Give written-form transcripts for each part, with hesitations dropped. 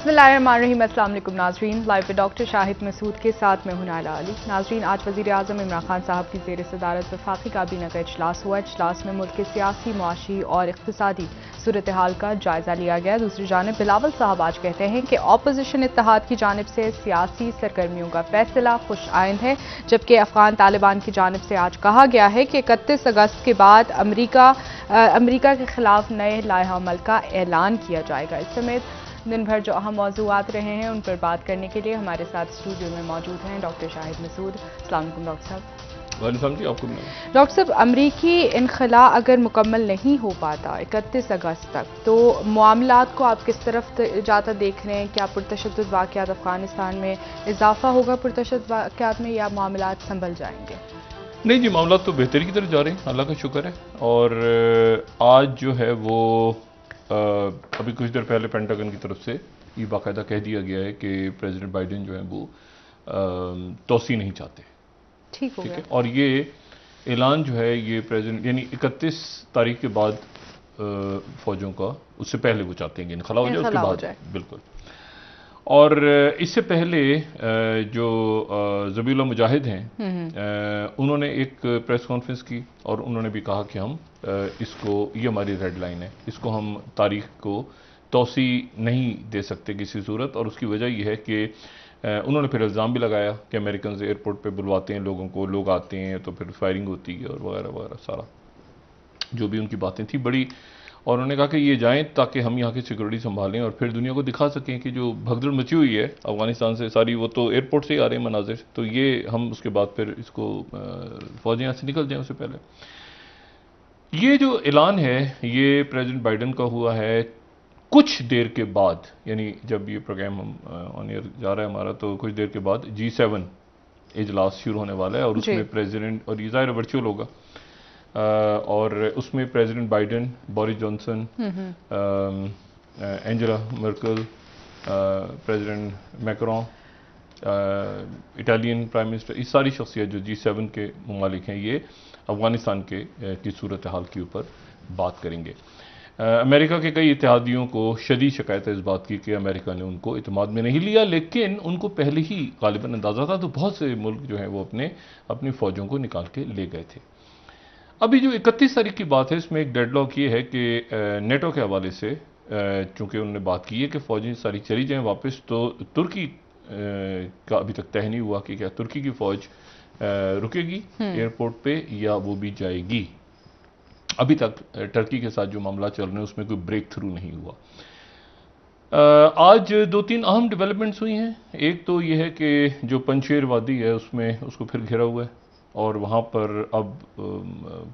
बिस्मिल्लाहिर्रहमानिर्रहीम। अस्सलाम वालेकुम नाजरीन, लाइव पे डॉक्टर शाहिद मसूद के साथ में हूं नाइला अली। नाजरीन, आज वज़ीर आज़म इमरान खान साहब की ज़ेर सदारत वफाकी काबीना का इजलास हुआ। इजलास में मुल्क के सियासी, मुआशी और इक़्तिसादी सूरत हाल का जायज़ा लिया गया। दूसरी जानिब बिलावल साहब आज कहते हैं कि अपोजिशन इत्तेहाद की जानिब से सियासी सरगर्मियों का फैसला खुश आइंद है, जबकि अफगान तालिबान की जानिब से आज कहा गया है कि 31 अगस्त के बाद अमरीका के खिलाफ नए लाइहा अमल का ऐलान किया जाएगा। इस समेत दिन भर जो अहम मौज़ूआत रहे हैं उन पर बात करने के लिए हमारे साथ स्टूडियो में मौजूद हैं डॉक्टर शाहिद मसूद। अस्सलाम वालेकुम डॉक्टर साहब। वालेकुम जी, आपको डॉक्टर साहब, अमरीकी इनखला अगर मुकम्मल नहीं हो पाता 31 अगस्त तक, तो मामलात को आप किस तरफ जाता देख रहे हैं? क्या पुरतशद्दुद वाक़यात अफगानिस्तान में इजाफा होगा पुरतशद्दुद वाक़यात में, या मामलात संभल जाएंगे? नहीं जी, मामला तो बेहतरी की तरफ जा रहे हैं, अल्लाह का शुक्र है। और आज जो है वो अभी कुछ देर पहले पेंटागन की तरफ से ये बाकायदा कह दिया गया है कि प्रेसिडेंट बाइडेन जो है वो तोसी नहीं चाहते। ठीक हो गया। और ये ऐलान जो है ये प्रेसिडेंट यानी 31 तारीख के बाद फौजों का, उससे पहले वो चाहते हैं कि इनखला हो जाए, उसके बाद बिल्कुल। और इससे पहले जो ज़बीउल्लाह मुजाहिद हैं उन्होंने एक प्रेस कॉन्फ्रेंस की और उन्होंने भी कहा कि हम इसको, ये हमारी रेड लाइन है, इसको हम तारीख को तोसी नहीं दे सकते किसी सूरत। और उसकी वजह यह है कि उन्होंने फिर इल्ज़ाम भी लगाया कि अमेरिकन एयरपोर्ट पे बुलवाते हैं लोगों को, लोग आते हैं तो फिर फायरिंग होती है और वगैरह वगैरह, सारा जो भी उनकी बातें थी बड़ी। और उन्होंने कहा कि ये जाएं ताकि हम यहाँ की सिक्योरिटी संभालें और फिर दुनिया को दिखा सकें कि जो भगदड़ मची हुई है अफगानिस्तान से सारी, वो तो एयरपोर्ट से ही आ रहे हैं मनाजिर, तो ये हम उसके बाद फिर इसको फौजें यहाँ से निकल जाएं उससे पहले। ये जो ऐलान है ये प्रेसिडेंट बाइडेन का हुआ है कुछ देर के बाद, यानी जब ये प्रोग्राम हम ऑन एयर जा रहा है हमारा, तो कुछ देर के बाद G7 इजलास शुरू होने वाला है और उसमें प्रेसिडेंट, और ये ज़ाहिर वर्चुअल होगा, और उसमें president Biden, Boris Johnson, Angela Merkel, president Macron, Italian prime minister, ये सारी शख्सियत जो G7 के ममालिक हैं ये अफगानिस्तान की सूरत हाल के ऊपर बात करेंगे। अमेरिका के कई इत्तेहादियों को शदीद शिकायत है इस बात की कि अमेरिका ने उनको इत्मीनान में नहीं लिया, लेकिन उनको पहले ही गालिबन अंदाज़ा था, तो बहुत से मुल्क जो हैं वो अपनी फ़ौजों को निकाल के ले गए थे। अभी जो 31 तारीख की बात है इसमें एक डेडलॉक ये है कि नेटो के हवाले से चूँकि उन्होंने बात की है कि फ़ौजें सारी चली जाएँ वापस, तो तुर्की का अभी तक तय नहीं हुआ कि क्या तुर्की की फ़ौज रुकेगी एयरपोर्ट पे या वो भी जाएगी। अभी तक टर्की के साथ जो मामला चल रहे हैं उसमें कोई ब्रेक थ्रू नहीं हुआ। आज 2-3 अहम डेवलपमेंट्स हुई हैं। एक तो ये है कि जो पंजशेर वादी है उसमें उसको फिर घेरा हुआ है और वहाँ पर अब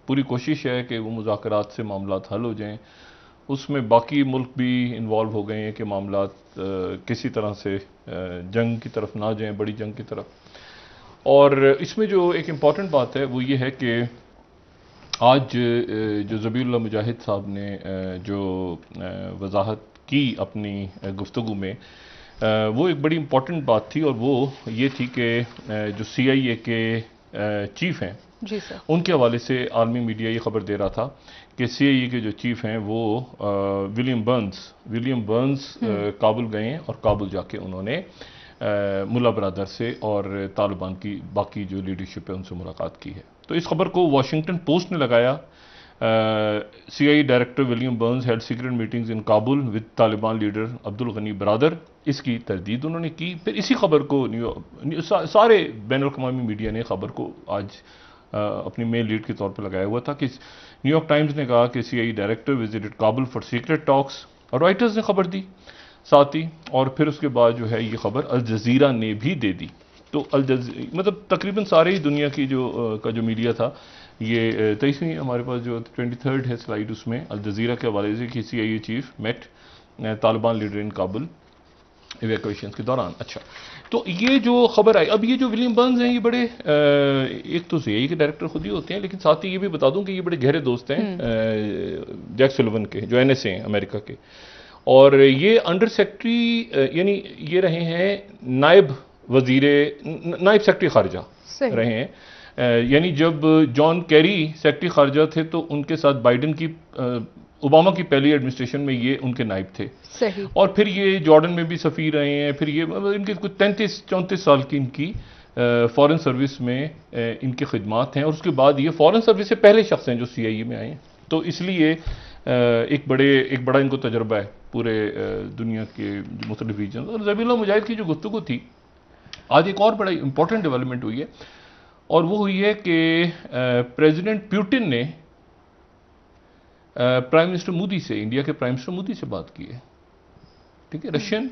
पूरी कोशिश है कि वो मुज़ाकरात से मामलात हल हो जाएं। उसमें बाकी मुल्क भी इन्वॉल्व हो गए हैं कि मामलात किसी तरह से जंग की तरफ ना जाएं, बड़ी जंग की तरफ। और इसमें जो एक इम्पॉर्टेंट बात है वो ये है कि आज जो ज़बीउल्लाह मुजाहिद साहब ने जो वजाहत की अपनी गुफ्तगू में, वो एक बड़ी इम्पॉर्टेंट बात थी और वो ये थी कि जो CIA के चीफ हैं जी सर, उनके हवाले से आलमी मीडिया ये खबर दे रहा था कि CIA के जो चीफ हैं वो विलियम बर्न्स काबुल गए हैं और काबुल जाके उन्होंने मुल्ला बरादर से और तालिबान की बाकी जो लीडरशिप है उनसे मुलाकात की है। तो इस खबर को वाशिंगटन पोस्ट ने लगाया। CIA director William Burns held secret meetings in Kabul with Taliban leader Abdul Ghani Baradar, इसकी तरदीद उन्होंने की। फिर इसी खबर को सारे बैनुल-अक़वामी मीडिया ने खबर को आज अपनी मेन लीड के तौर पर लगाया हुआ था कि न्यूयॉर्क टाइम्स ने कहा कि CIA director visited Kabul for secret talks, और रॉयटर्स ने खबर दी साथ ही, और फिर उसके बाद जो है ये खबर अल जज़ीरा ने भी दे दी। तो मतलब तकरीबन सारे ही दुनिया की जो मीडिया था, ये 23वीं हमारे पास जो 23rd है स्लाइड, उसमें अल जज़ीरा के हवाले से कि CIA chief met Taliban leader in Kabul evacuation के दौरान। अच्छा, तो ये जो खबर आई, अब ये जो विलियम बर्न्स हैं ये बड़े एक तो CIA के डायरेक्टर खुद ही होते हैं, लेकिन साथ ही ये भी बता दूं कि ये बड़े गहरे दोस्त हैं जैक सुलिवन के, जो NSA हैं अमेरिका के, और ये अंडर सेक्रेटरी यानी ये रहे हैं नायब सेक्रेटरी खारजा रहे हैं। यानी जब जॉन कैरी सेक्रेटरी खारजा थे तो उनके साथ बाइडेन की ओबामा की पहली एडमिनिस्ट्रेशन में ये उनके नायब थे। सही। और फिर ये जॉर्डन में भी सफ़ीर रहे हैं, फिर ये इनके कुछ 33-34 साल की इनकी फॉरेन सर्विस में इनकी खिदमात हैं, और उसके बाद ये फॉरेन सर्विस से पहले शख्स हैं जो CIA में आए हैं। तो इसलिए एक बड़ा इनको तजर्बा है पूरे दुनिया के मुख्तलिफ रीजन। और ज़बीहुल्लाह मुजाहिद की जो गुफ्तगू थी, आज एक और बड़ा इंपॉर्टेंट डेवलपमेंट हुई है, और वो हुई है कि प्रेसिडेंट पुतिन ने प्राइम मिनिस्टर मोदी से, इंडिया के प्राइम मिनिस्टर मोदी से बात की है। ठीक है, रशियन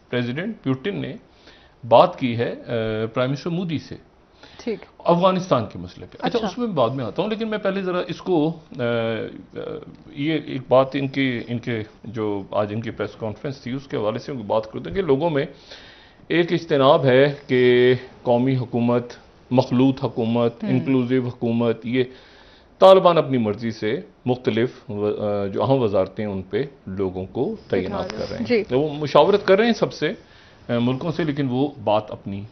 प्रेसिडेंट पुतिन ने बात की है प्राइम मिनिस्टर मोदी से, ठीक, अफगानिस्तान के मसले पे। अच्छा, उसमें बाद में आता हूँ, लेकिन मैं पहले ज़रा इसको ये एक बात इनके जो आज इनकी प्रेस कॉन्फ्रेंस थी उसके हवाले से बात करते हैं कि लोगों में एक इज्तनाब है कि कौमी हुकूमत, मखलूत हुकूमत, इंक्लूसिव हुकूमत, ये तालिबान अपनी मर्जी से मुख्तलिफ जो अहम वजारतें उन पे लोगों को तैनात कर रहे हैं। तो वो मुशावरत कर रहे हैं सबसे मुल्कों से, लेकिन वो बात अपनी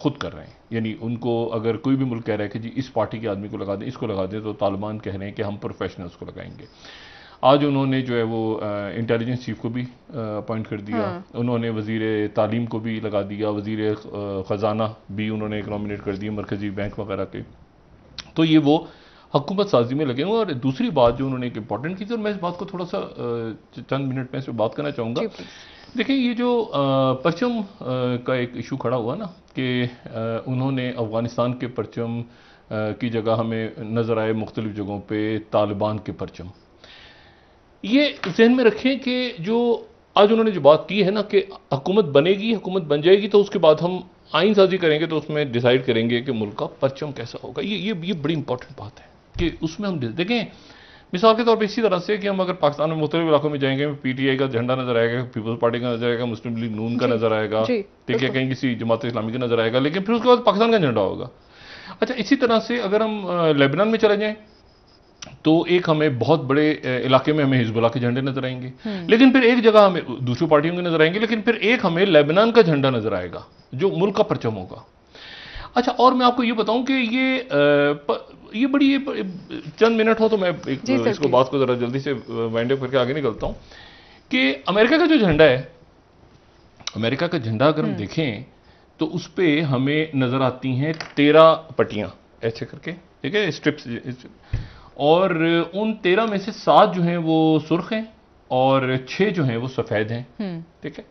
खुद कर रहे हैं। यानी उनको अगर कोई भी मुल्क कह रहा है कि जी इस पार्टी के आदमी को लगा दें, इसको लगा दें, तो तालिबान कह रहे हैं कि हम प्रोफेशनल्स को लगाएंगे। आज उन्होंने जो है वो इंटेलिजेंस चीफ को भी अपॉइंट कर दिया। उन्होंने वजीर तालीम को भी लगा दिया, वजीर ख़जाना भी उन्होंने नॉमिनेट कर दिया, मरकजी बैंक वगैरह के। तो ये वो हुकूमत साजी में लगे हुए। और दूसरी बात जो उन्होंने एक इंपॉर्टेंट की थी, और मैं इस बात को थोड़ा सा चंद मिनट में इस पर बात करना चाहूँगा। देखिए, ये जो परचम का एक इशू खड़ा हुआ ना, कि उन्होंने अफ़गानिस्तान के परचम की जगह हमें नज़र आए मुख्तलिफ जगहों पे तालिबान के परचम। ये जहन में रखें कि जो आज उन्होंने जो बात की है ना कि हुकूमत बनेगी, हुकूमत बन जाएगी, तो उसके बाद हम आइन साजी करेंगे, तो उसमें डिसाइड करेंगे कि मुल्क का परचम कैसा होगा। ये बड़ी इंपॉर्टेंट बात है कि उसमें हम देखें, मिसाल के तौर पे इसी तरह से कि हम अगर पाकिस्तान में मुख्तलिफ इलाकों में जाएंगे, PTI का झंडा नजर आएगा, पीपल्स पार्टी का नजर आएगा, मुस्लिम लीग नून का नजर आएगा, ठीक है, कहीं किसी जमात इस्लामी का नजर आएगा, लेकिन फिर उसके बाद पाकिस्तान का झंडा होगा। अच्छा, इसी तरह से अगर हम लेबनान में चले जाएं, तो एक हमें बहुत बड़े इलाके में हमें हिजबुल्लाह के झंडे नजर आएंगे, लेकिन फिर एक जगह हमें दूसरी पार्टियों के नजर आएंगे, लेकिन फिर एक हमें लेबनान का झंडा नजर आएगा जो मुल्क का परचम होगा। अच्छा, और मैं आपको ये बताऊं कि ये बड़ी चंद मिनट हो तो मैं इसको बात को जरा जल्दी से वाइंड अप करके आगे निकलता हूं कि अमेरिका का जो झंडा है, अमेरिका का झंडा अगर हम देखें तो उस पर हमें नजर आती हैं 13 पट्टियां ऐसे करके, ठीक है, स्ट्रिप्स, और उन 13 में से 7 जो हैं वो सुर्ख हैं और 6 जो हैं वो सफेद हैं, ठीक है।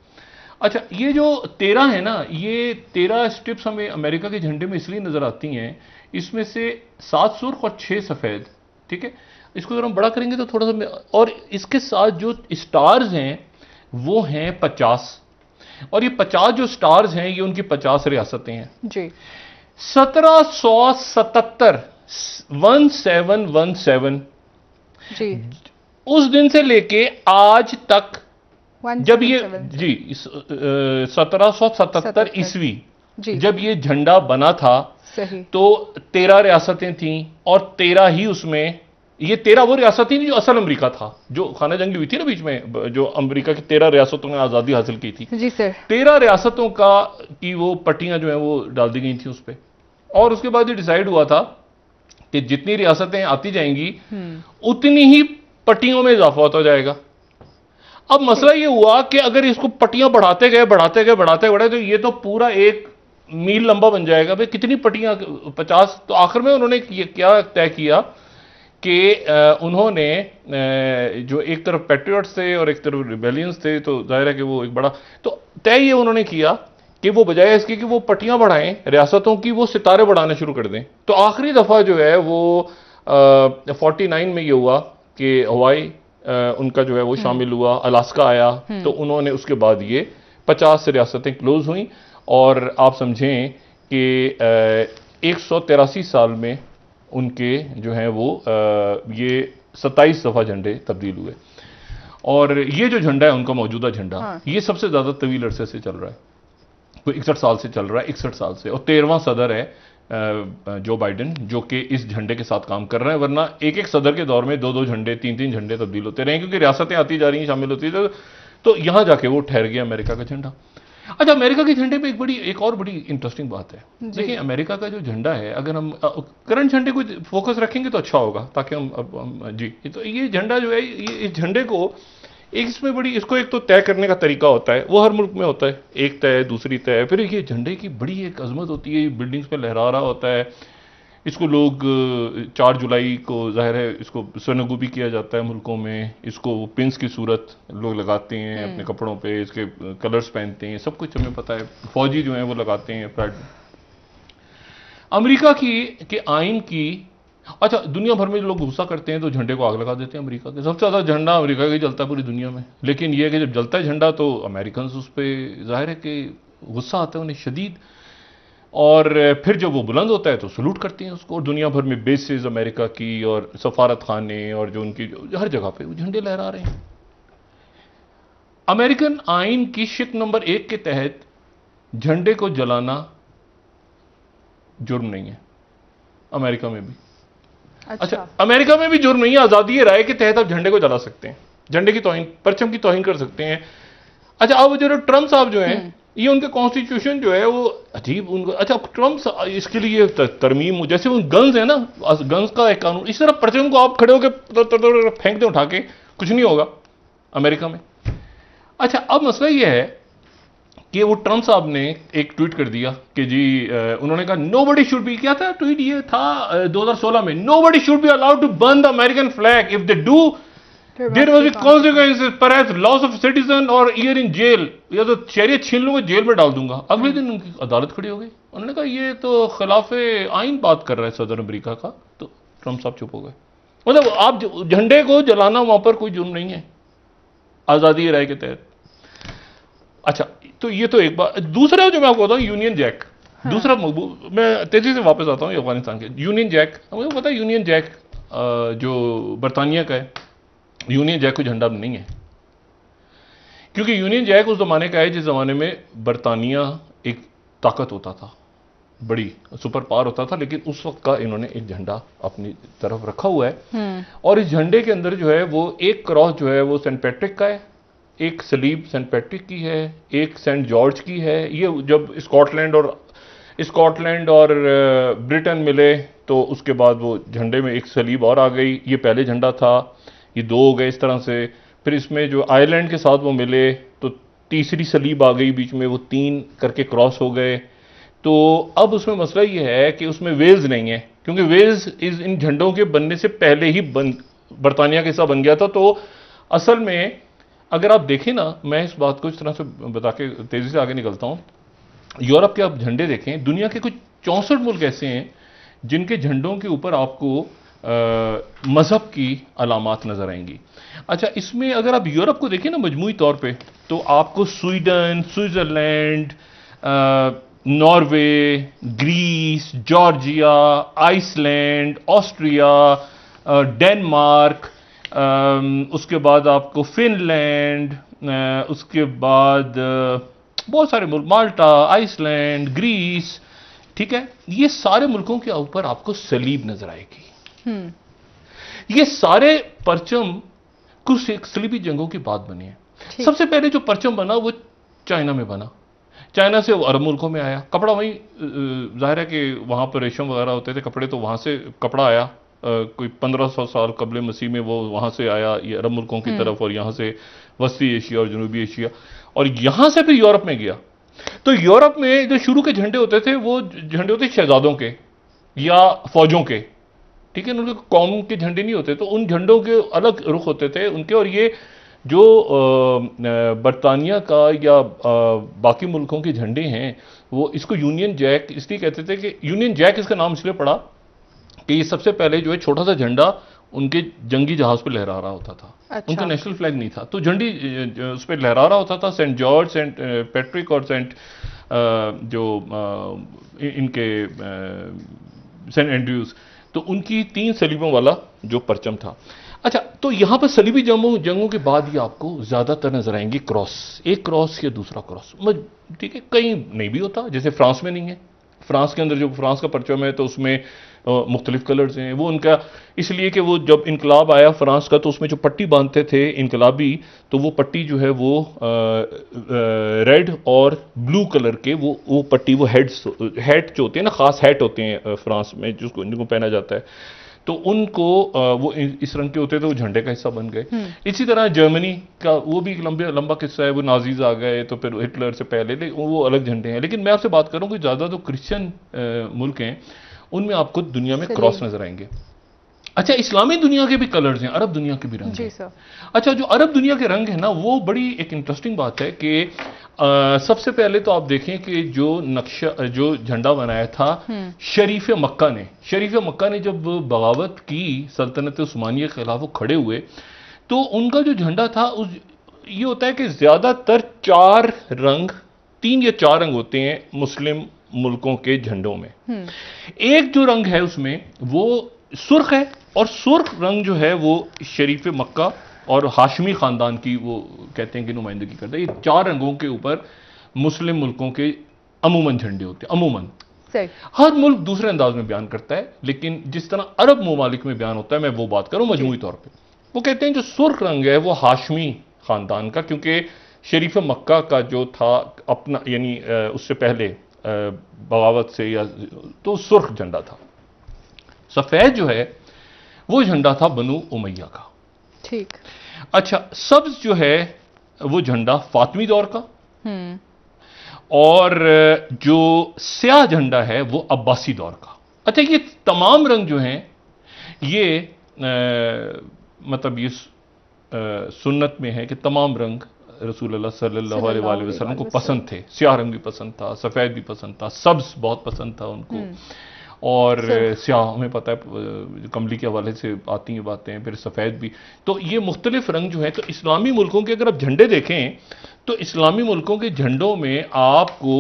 अच्छा, ये जो 13 है ना, ये 13 स्ट्रिप्स हमें अमेरिका के झंडे में इसलिए नजर आती हैं, इसमें से 7 सुर्ख और 6 सफेद, ठीक है। इसको अगर हम बड़ा करेंगे तो थोड़ा सा, और इसके साथ जो स्टार्स हैं वो हैं 50, और ये 50 जो स्टार्स हैं ये उनकी 50 रियासतें हैं जी। 1777 1717 जी, उस दिन से लेके आज तक, जब ये जी 1777 ईस्वी जब ये झंडा बना था, सही, तो 13 रियासतें थीं, और 13 ही उसमें, ये 13 वो रियासतें थी जो असल अमेरिका था, जो खाना जंगी हुई थी ना बीच में, जो अमेरिका की 13 रियासतों ने आज़ादी हासिल की थी जी सर। 13 रियासतों की वो पट्टियां जो हैं वो डाल दी गई थी उस पर, और उसके बाद ये डिसाइड हुआ था कि जितनी रियासतें आती जाएंगी उतनी ही पट्टियों में इजाफा होता जाएगा। अब मसला ये हुआ कि अगर इसको पट्टियां बढ़ाते गए तो ये तो पूरा एक मील लंबा बन जाएगा। भाई कितनी पट्टियां, 50। तो आखिर में उन्होंने क्या तय किया कि उन्होंने जो एक तरफ पैट्रियट्स थे और एक तरफ रिबेलियंस थे, तो जाहिर है कि वो एक बड़ा, तो तय ये उन्होंने किया कि वो बजाय इसके कि वो पट्टियां बढ़ाएं रियासतों की, वो सितारे बढ़ाने शुरू कर दें। तो आखिरी दफा जो है वो 49 में ये हुआ कि हवाई उनका जो है वो शामिल हुआ, अलास्का आया, तो उन्होंने उसके बाद ये 50 रियासतें क्लोज हुई, और आप समझें कि 183 साल में उनके जो हैं वो ये 27 दफा झंडे तब्दील हुए। और ये जो झंडा है उनका मौजूदा झंडा, ये सबसे ज्यादा तवील अरसे से चल रहा है, कोई 61 साल से चल रहा है, 61 साल से, और 13वां सदर है जो बाइडेन, जो कि इस झंडे के साथ काम कर रहे हैं। वरना एक एक सदर के दौर में 2-2 झंडे, 3-3 झंडे तब्दील होते रहे, क्योंकि रियासतें आती जा रही हैं, शामिल होती है, तो यहां जाके वो ठहर गया अमेरिका का झंडा। अच्छा, अमेरिका के झंडे पे एक और बड़ी इंटरेस्टिंग बात है। देखिए, अमेरिका का जो झंडा है, अगर हम करंट झंडे को फोकस रखेंगे तो अच्छा होगा, ताकि हम जी, तो ये झंडा जो है, ये इस झंडे को इसमें इसको एक तो तय करने का तरीका होता है, वो हर मुल्क में होता है, एक तय, दूसरी तय, फिर ये झंडे की बड़ी एक अजमत होती है, बिल्डिंग्स पे लहरा रहा होता है। इसको लोग 4 जुलाई को जाहिर है इसको स्वनगुबी किया जाता है मुल्कों में, इसको पिंस की सूरत लोग लगाते हैं अपने कपड़ों पे, इसके कलर्स पहनते हैं, सब कुछ हमें पता है, फौजी जो हैं वो लगाते हैं प्राइड। अमेरिका के आइन की, अच्छा, दुनिया भर में जो लोग गुस्सा करते हैं तो झंडे को आग लगा देते हैं अमेरिका के। सबसे ज्यादा झंडा अमेरिका का ही जलता है पूरी दुनिया में, लेकिन यह कि जब जलता है झंडा तो अमेरिकन उस पर जाहिर है कि गुस्सा आता है उन्हें शदीद, और फिर जब वो बुलंद होता है तो सलूट करते हैं उसको, और दुनिया भर में बेसेस अमेरिका की और सफारत खाने और जो उनकी हर जगह पे वो झंडे लहरा रहे हैं। अमेरिकन आइन की शिक नंबर 1 के तहत झंडे को जलाना जुर्म नहीं है अमेरिका में भी। अच्छा, अमेरिका में भी जुर्म नहीं है, आजादी राय के तहत आप झंडे को जला सकते हैं, झंडे की तौहीन, परचम की तौहीन कर सकते हैं। अच्छा, अब जो ट्रंप साहब जो हैं, ये उनके कॉन्स्टिट्यूशन जो है वो अजीब, उनको, अच्छा, ट्रंप इसके लिए तरमीम, जैसे वो गन्स है ना, गन्स का एक कानून, इस तरह परचम को आप खड़े होकर फेंक दें उठा के, कुछ नहीं होगा अमेरिका में। अच्छा, अब मसला ये है कि वो ट्रंप साहब ने एक ट्वीट कर दिया कि जी, उन्होंने कहा नोबडी शुड बी, क्या था ट्वीट, ये था 2016 में, nobody should be allowed to burn the American flag, if they do there must be consequences, perhaps loss of citizen और ईयर इन जेल, या तो शहरियत छीन लूंगा, जेल में डाल दूंगा। अगले दिन उनकी अदालत खड़ी हो गई, उन्होंने कहा ये तो खिलाफे आइन बात कर रहा है सदर अमेरिका का, तो ट्रंप साहब चुप हो गए। मतलब आप झंडे को जलाना वहां पर कोई जुर्म नहीं है आजादी राय के तहत। अच्छा, तो ये तो एक बात। दूसरा जो मैं आपको बताऊं, यूनियन जैक, दूसरा मैं तेजी से वापस आता हूं अफगानिस्तान के। यूनियन जैक, मुझे पता है यूनियन जैक जो बरतानिया का है, यूनियन जैक कोई झंडा नहीं है, क्योंकि यूनियन जैक उस जमाने का है जिस जमाने में बरतानिया एक ताकत होता था, बड़ी सुपर पावर होता था, लेकिन उस वक्त का इन्होंने एक झंडा अपनी तरफ रखा हुआ है, और इस झंडे के अंदर जो है वो एक क्रॉस जो है वो सेंट पैट्रिक का है, एक सलीब सेंट पैट्रिक की है, एक सेंट जॉर्ज की है। ये जब स्कॉटलैंड और ब्रिटेन मिले तो उसके बाद वो झंडे में एक सलीब और आ गई, ये पहले झंडा था, ये 2 हो गए इस तरह से। फिर इसमें जो आयरलैंड के साथ वो मिले तो तीसरी सलीब आ गई बीच में, वो 3 करके क्रॉस हो गए। तो अब उसमें मसला ये है कि उसमें वेल्स नहीं है, क्योंकि वेल्स इन झंडों के बनने से पहले ही बरतानिया का हिस्सा बन गया था। तो असल में अगर आप देखें ना, मैं इस बात को इस तरह से बता के तेजी से आगे निकलता हूं, यूरोप के आप झंडे देखें, दुनिया के कुछ 64 मुल्क ऐसे हैं जिनके झंडों के ऊपर आपको मजहब की अलामात नजर आएंगी। अच्छा, इसमें अगर आप यूरोप को देखें ना मजमूई तौर पे, तो आपको Sweden, Switzerland, Norway, Greece, Georgia, Iceland, Austria, Denmark, उसके बाद आपको फिनलैंड, उसके बाद बहुत सारे मुल्क, माल्टा, आइसलैंड, ग्रीस, ठीक है, ये सारे मुल्कों के ऊपर आपको सलीब नजर आएगी। ये सारे परचम कुछ सलीबी जंगों की बात बनी है। सबसे पहले जो परचम बना वो चाइना में बना, चाइना से अरब मुल्कों में आया। कपड़ा वहीं, जाहिर है कि वहां पर रेशम वगैरह होते थे, कपड़े तो वहां से कपड़ा आया, कोई 1500 साल कबल मसीह में वो वहां से आया ये अरब मुल्कों की तरफ, और यहां से वस्ती एशिया और जनूबी एशिया, और यहां से फिर यूरोप में गया। तो यूरोप में जो शुरू के झंडे होते थे वो झंडे होते शहजादों के या फौजों के, ठीक है, उनके कौम के झंडे नहीं होते, तो उन झंडों के अलग रुख होते थे उनके। और ये जो बरतानिया का या बाकी मुल्कों के झंडे हैं, वो इसको यूनियन जैक इसलिए कहते थे कि यूनियन जैक इसका नाम इसलिए पड़ा कि ये सबसे पहले जो है छोटा सा झंडा उनके जंगी जहाज पे लहरा रहा होता था। अच्छा। उनका नेशनल फ्लैग नहीं था, तो झंडी उस पर लहरा रहा होता था। सेंट जॉर्ज, सेंट पैट्रिक और सेंट इनके सेंट एंड्रयूज, तो उनकी 3 सलीबों वाला जो परचम था। अच्छा, तो यहां पर सलीबी जंगों के बाद ही आपको ज्यादातर नजर आएंगी क्रॉस, एक क्रॉस या दूसरा क्रॉस, ठीक है, कहीं नहीं भी होता, जैसे फ्रांस में नहीं है, फ्रांस के अंदर जो फ्रांस का परचम है तो उसमें मुख्तलिफ कलर्स हैं। वो उनका इसलिए कि वो जब इनकलाब आया फ्रांस का तो उसमें जो पट्टी बांधते थे इनकलाबी, तो वो पट्टी जो है वो रेड और ब्लू कलर के वो पट्टी वो हैट जो होते हैं ना, खास हैट होते हैं फ्रांस में जिनको पहना जाता है, तो उनको वो इस रंग के होते थे, वो झंडे का हिस्सा बन गए। इसी तरह जर्मनी का वो भी एक लंबा किस्सा है, वो नाजीज आ गए तो फिर हिटलर से पहले वो अलग झंडे हैं। लेकिन मैं आपसे बात करूं कि ज़्यादा तो क्रिश्चियन मुल्क हैं उनमें आपको दुनिया में क्रॉस नजर आएंगे। अच्छा, इस्लामी दुनिया के भी कलर्स हैं, अरब दुनिया के भी रंग हैं। अच्छा, जो अरब दुनिया के रंग है ना, वो बड़ी एक इंटरेस्टिंग बात है कि सबसे पहले तो आप देखें कि जो नक्शा जो झंडा बनाया था शरीफ मक्का ने जब बगावत की सल्तनत उस्मानिया के खिलाफ वो खड़े हुए, तो उनका जो झंडा था ये होता है कि ज्यादातर 3 या 4 रंग होते हैं मुस्लिम मुल्कों के झंडों में। एक जो रंग है उसमें वो सुर्ख है, और सुर्ख रंग जो है वो शरीफ मक्का और हाशमी खानदान की वो कहते हैं कि नुमाइंदगी करता है। ये 4 रंगों के ऊपर मुस्लिम मुल्कों के अमूमन झंडे होते हैं। अमूमन हर मुल्क दूसरे अंदाज में बयान करता है, लेकिन जिस तरह अरब ममालिक में बयान होता है, मैं वो बात करूं मजमूई तौर पे, वो कहते हैं जो सुर्ख रंग है वो हाशमी खानदान का, क्योंकि शरीफ मक्का का जो था अपना यानी उससे पहले बगावत से या तो सुर्ख झंडा था। सफेद जो है वो झंडा था बनु उमैया का। ठीक। अच्छा, सब्ज जो है वो झंडा फातमी दौर का, और जो स्याह झंडा है वो अब्बासी दौर का। अच्छा, ये तमाम रंग जो हैं ये मतलब ये सुन्नत में है कि तमाम रंग रसूलुल्लाह सल्लल्लाहु अलैहि वसल्लम को पसंद थे। स्याह रंग भी पसंद था, सफेद भी पसंद था, सब्ज बहुत पसंद था उनको, और स्याह हमें पता है कमली के हवाले से आती हैं बातें, फिर सफ़ेद भी। तो ये मुख्तलिफ रंग जो हैं, तो इस्लामी मुल्कों के अगर आप झंडे देखें तो इस्लामी मुल्कों के झंडों में आपको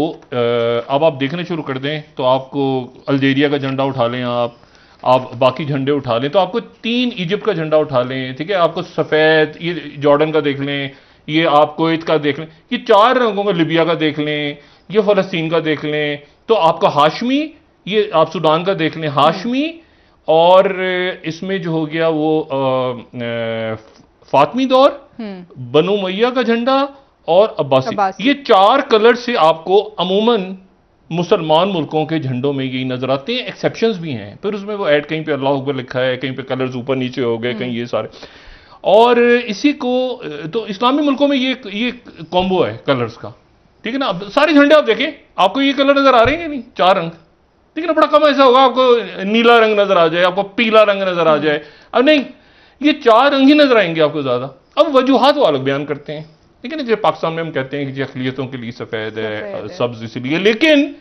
अब आप देखने शुरू कर दें तो आपको अल्जीरिया का झंडा उठा लें, आप बाकी झंडे उठा लें तो आपको 3 इजिप्ट का झंडा उठा लें, ठीक है, आपको सफ़ेद ये जॉर्डन का देख लें, ये आप कुवैत का देख लें, ये 4 रंगों का, लिबिया का देख लें, ये फ़लस्तीन का देख लें, तो आपका हाशमी, ये आप सूडान का देख लें हाशमी, और इसमें जो हो गया वो फातमी दौर, बनु मैया का झंडा और अब्बासी। ये 4 कलर से आपको अमूमन मुसलमान मुल्कों के झंडों में यही नजर आते हैं। एक्सेप्शंस भी हैं, फिर उसमें वो ऐड कहीं पे अल्लाह अकबर लिखा है, कहीं पे कलर्स ऊपर नीचे हो गए, कहीं ये सारे, और इसी को तो इस्लामी मुल्कों में ये कॉम्बो है कलर्स का, ठीक है ना। अब सारे झंडे आप देखें, आपको ये कलर नजर आ रहे हैं नहीं, 4 रंग, ठीक है ना। बड़ा कम ऐसा होगा आपको नीला रंग नजर आ जाए, आपको पीला रंग नजर आ जाए, अब नहीं, ये 4 रंग ही नजर आएंगे आपको ज्यादा। अब वजूहात वो अलग बयान करते हैं, ठीक है ना। जैसे पाकिस्तान में हम कहते हैं कि अक़लियतों के लिए सफेद है, सब्ज इसलिए, लेकिन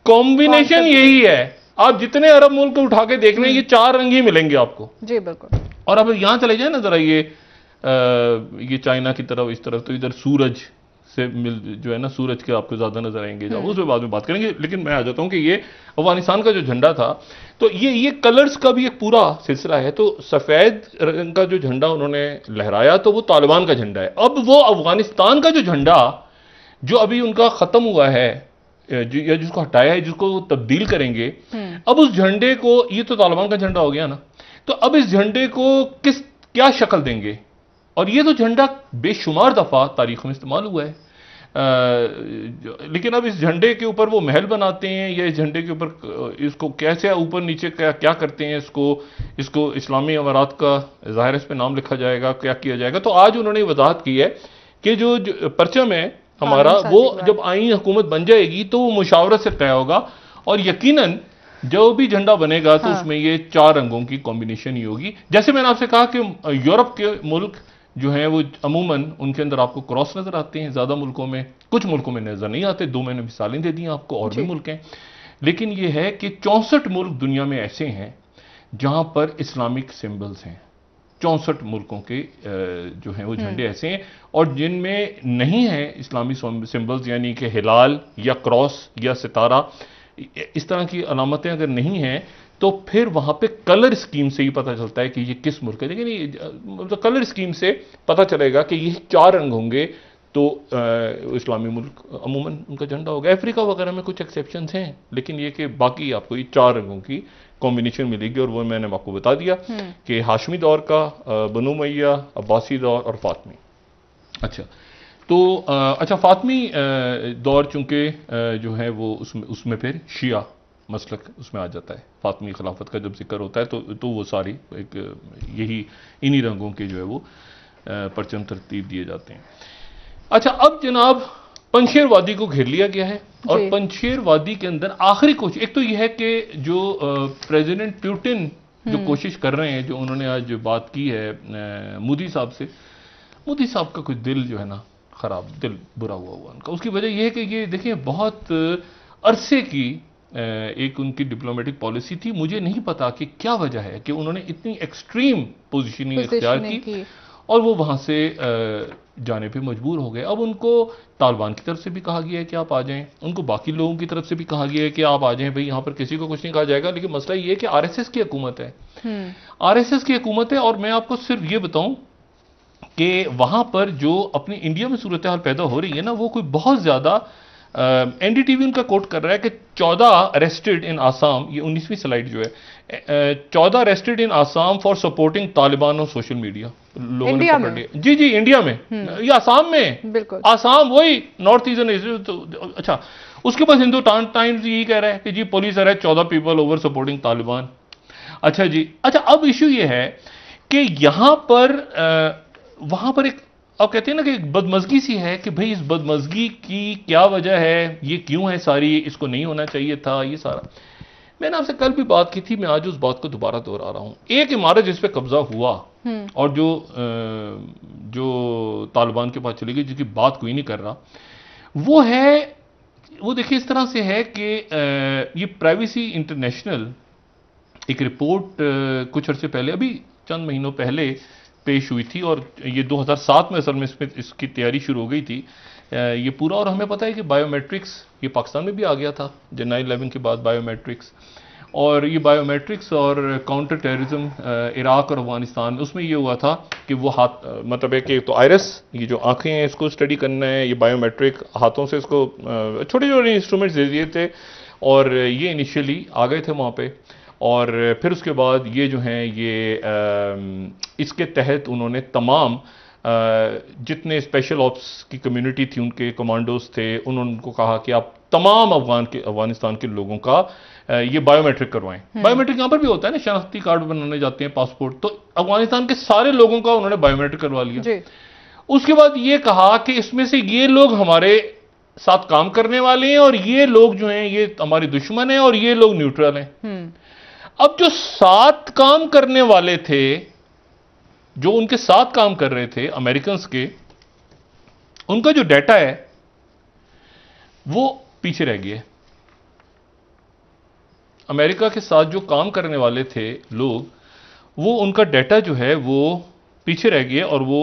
कॉम्बिनेशन यही है। आप जितने अरब मुल्क उठा के देख लें, ये 4 रंग ही मिलेंगे आपको। जी बिल्कुल। और अब यहां चले जाए ना जरा, ये चाइना की तरफ, इस तरफ, तो इधर सूरज से जो है ना, सूरज के आपको ज्यादा नजर आएंगे, उस पर बाद में बात करेंगे। लेकिन मैं आ जाता हूं कि ये अफगानिस्तान का जो झंडा था, तो ये कलर्स का भी एक पूरा सिलसिला है। तो सफेद रंग का जो झंडा उन्होंने लहराया तो वो तालिबान का झंडा है। अब वो अफगानिस्तान का जो झंडा जो अभी उनका खत्म हुआ है या जिसको हटाया है, जिसको वो तब्दील करेंगे, अब उस झंडे को, ये तो तालिबान का झंडा हो गया ना, तो अब इस झंडे को क्या शक्ल देंगे। और ये तो झंडा बेशुमार दफा तारीख में इस्तेमाल हुआ है, लेकिन अब इस झंडे के ऊपर वो महल बनाते हैं, या इस झंडे के ऊपर इसको कैसे ऊपर नीचे क्या करते हैं, इसको इस्लामी अमारात का ज़ाहिर इस पे नाम लिखा जाएगा, क्या किया जाएगा। तो आज उन्होंने वजाहत की है कि जो परचम है हमारा, वो जब आईनी हुकूमत बन जाएगी तो वो मुशावरत से तय होगा, और यकीनन जो भी झंडा बनेगा तो उसमें ये 4 रंगों की कॉम्बिनेशन ही होगी। जैसे मैंने आपसे कहा कि यूरोप के मुल्क जो हैं वो अमूमन उनके अंदर आपको क्रॉस नजर आते हैं, ज्यादा मुल्कों में, कुछ मुल्कों में नजर नहीं आते। 2 मैंने मिसालें दे दी आपको, और भी मुल्क हैं। लेकिन ये है कि 64 मुल्क दुनिया में ऐसे हैं जहां पर इस्लामिक सिंबल्स हैं। 64 मुल्कों के जो हैं वो झंडे ऐसे हैं, और जिनमें नहीं है इस्लामी सिंबल्स, यानी कि हिलाल या क्रॉस या सितारा, इस तरह की अलामतें अगर नहीं हैं, तो फिर वहां पे कलर स्कीम से ही पता चलता है कि ये किस मुल्क है। लेकिन मतलब कलर स्कीम से पता चलेगा कि ये 4 रंग होंगे तो इस्लामी मुल्क अमूमन उनका झंडा होगा। अफ्रीका वगैरह में कुछ एक्सेप्शंस हैं, लेकिन ये कि बाकी आपको ये 4 रंगों की कॉम्बिनेशन मिलेगी, और वो मैंने आपको बता दिया कि हाशमी दौर का, बनु उमैया, अब्बासी दौर और फातमी। अच्छा, तो अच्छा फातमी दौर चूंकि जो है वो उसमें फिर शिया मसलक उसमें आ जाता है। फातमी खिलाफत का जब जिक्र होता है तो वो सारी एक यही इन्हीं रंगों के जो है वो परचम तरतीब दिए जाते हैं। अच्छा, अब जनाब पंजशेर वादी को घेर लिया गया है, और पंजशेर वादी के अंदर आखिरी कोशिश, एक तो यह है कि जो प्रेसिडेंट पुतिन जो कोशिश कर रहे हैं, जो उन्होंने आज बात की है मोदी साहब से, मोदी साहब का कुछ दिल जो है ना खराब, दिल बुरा हुआ उनका। उसकी वजह यह है कि ये देखिए बहुत अरसे की एक उनकी डिप्लोमेटिक पॉलिसी थी। मुझे नहीं पता कि क्या वजह है कि उन्होंने इतनी एक्सट्रीम पोजीशनिंग इख्तियार की और वो वहां से जाने पे मजबूर हो गए। अब उनको तालिबान की तरफ से भी कहा गया है कि आप आ जाएं, उनको बाकी लोगों की तरफ से भी कहा गया है कि आप आ जाएं, भाई यहाँ पर किसी को कुछ नहीं कहा जाएगा। लेकिन मसला ये है कि आरएसएस की हुकूमत है, आरएसएस की हुकूमत है, और मैं आपको सिर्फ ये बताऊं कि वहां पर जो अपनी इंडिया में सूरत हाल पैदा हो रही है ना, वो कोई बहुत ज्यादा एनडीटीवी उनका कोट कर रहा है कि 14 अरेस्टेड इन आसाम, ये 19वीं स्लाइड जो है, 14 arrested in Assam for supporting Taliban on social media, लोगों ने पकड़ लिया। जी इंडिया में, ये आसाम में, बिल्कुल आसाम वही नॉर्थ ईस्टर्न। तो अच्छा, उसके बाद हिंदुस्तान टाइम्स यही कह रहा है कि जी police arrest 14 people over supporting Taliban. अच्छा जी, अच्छा अब इशू ये है कि यहां पर वहां पर एक, आप कहते हैं ना कि एक बदमजगी सी है कि भाई इस बदमजगी की क्या वजह है, ये क्यों है सारी, इसको नहीं होना चाहिए था ये सारा। मैंने आपसे कल भी बात की थी, मैं आज उस बात को दोबारा दोहरा रहा हूं। एक इमारत जिस पे कब्जा हुआ और जो तालिबान के पास चली गई, जिसकी बात कोई नहीं कर रहा, वो देखिए इस तरह से है कि ये प्राइवेसी इंटरनेशनल एक रिपोर्ट कुछ अर्से पहले, अभी चंद महीनों पहले पेश हुई थी, और ये 2007 में असल में इसकी तैयारी शुरू हो गई थी ये पूरा। और हमें पता है कि बायोमेट्रिक्स ये पाकिस्तान में भी आ गया था 9/11 के बाद, बायोमेट्रिक्स, और ये बायोमेट्रिक्स और काउंटर टेररिज्म इराक और अफगानिस्तान में, उसमें ये हुआ था कि वो हाथ, मतलब है कि तो आयरस, ये जो आंखें हैं इसको स्टडी करना है, ये बायोमेट्रिक हाथों से इसको छोटे छोटे इंस्ट्रूमेंट्स दे दिए थे, और ये इनिशियली आ गए थे वहाँ पे। और फिर उसके बाद ये जो हैं ये इसके तहत उन्होंने तमाम जितने स्पेशल ऑप्स की कम्युनिटी थी, उनके कमांडोज थे, उन्होंने उनको कहा कि आप तमाम अफगानिस्तान के लोगों का ये बायोमेट्रिक करवाएं। बायोमेट्रिक यहां पर भी होता है ना, शनाख्ती कार्ड बनाने जाते हैं, पासपोर्ट, तो अफगानिस्तान के सारे लोगों का उन्होंने बायोमेट्रिक करवा लिया। उसके बाद ये कहा कि इसमें से ये लोग हमारे साथ काम करने वाले हैं, और ये लोग जो हैं ये हमारे दुश्मन हैं, और ये लोग न्यूट्रल हैं। अब जो साथ काम करने वाले थे, जो उनके साथ काम कर रहे थे अमेरिकन्स के, उनका जो डाटा है वो पीछे रह गया। अमेरिका के साथ जो काम करने वाले थे लोग, वो उनका डाटा जो है वो पीछे रह गया, और वो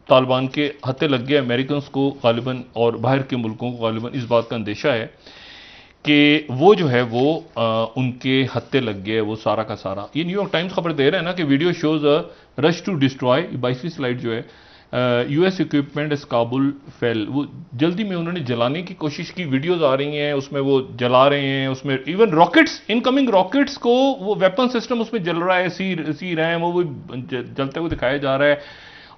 तालिबान के हत्थे लग गए अमेरिकन्स को गालिबन, और बाहर के मुल्कों को गालिबन इस बात का अंदेशा है कि वो जो है वो उनके हत्थे लग गए, वो सारा का सारा। ये न्यूयॉर्क टाइम्स खबर दे रहा है ना कि video shows a rush to destroy, 22वीं स्लाइड जो है, US equipment as Kabul fell, वो जल्दी में उन्होंने जलाने की कोशिश की, वीडियोज आ रही हैं उसमें वो जला रहे हैं, उसमें इवन रॉकेट्स, इनकमिंग रॉकेट्स को वो वेपन सिस्टम उसमें जल रहा है, सी रहे हैं वो जलते हुए दिखाया जा रहा है,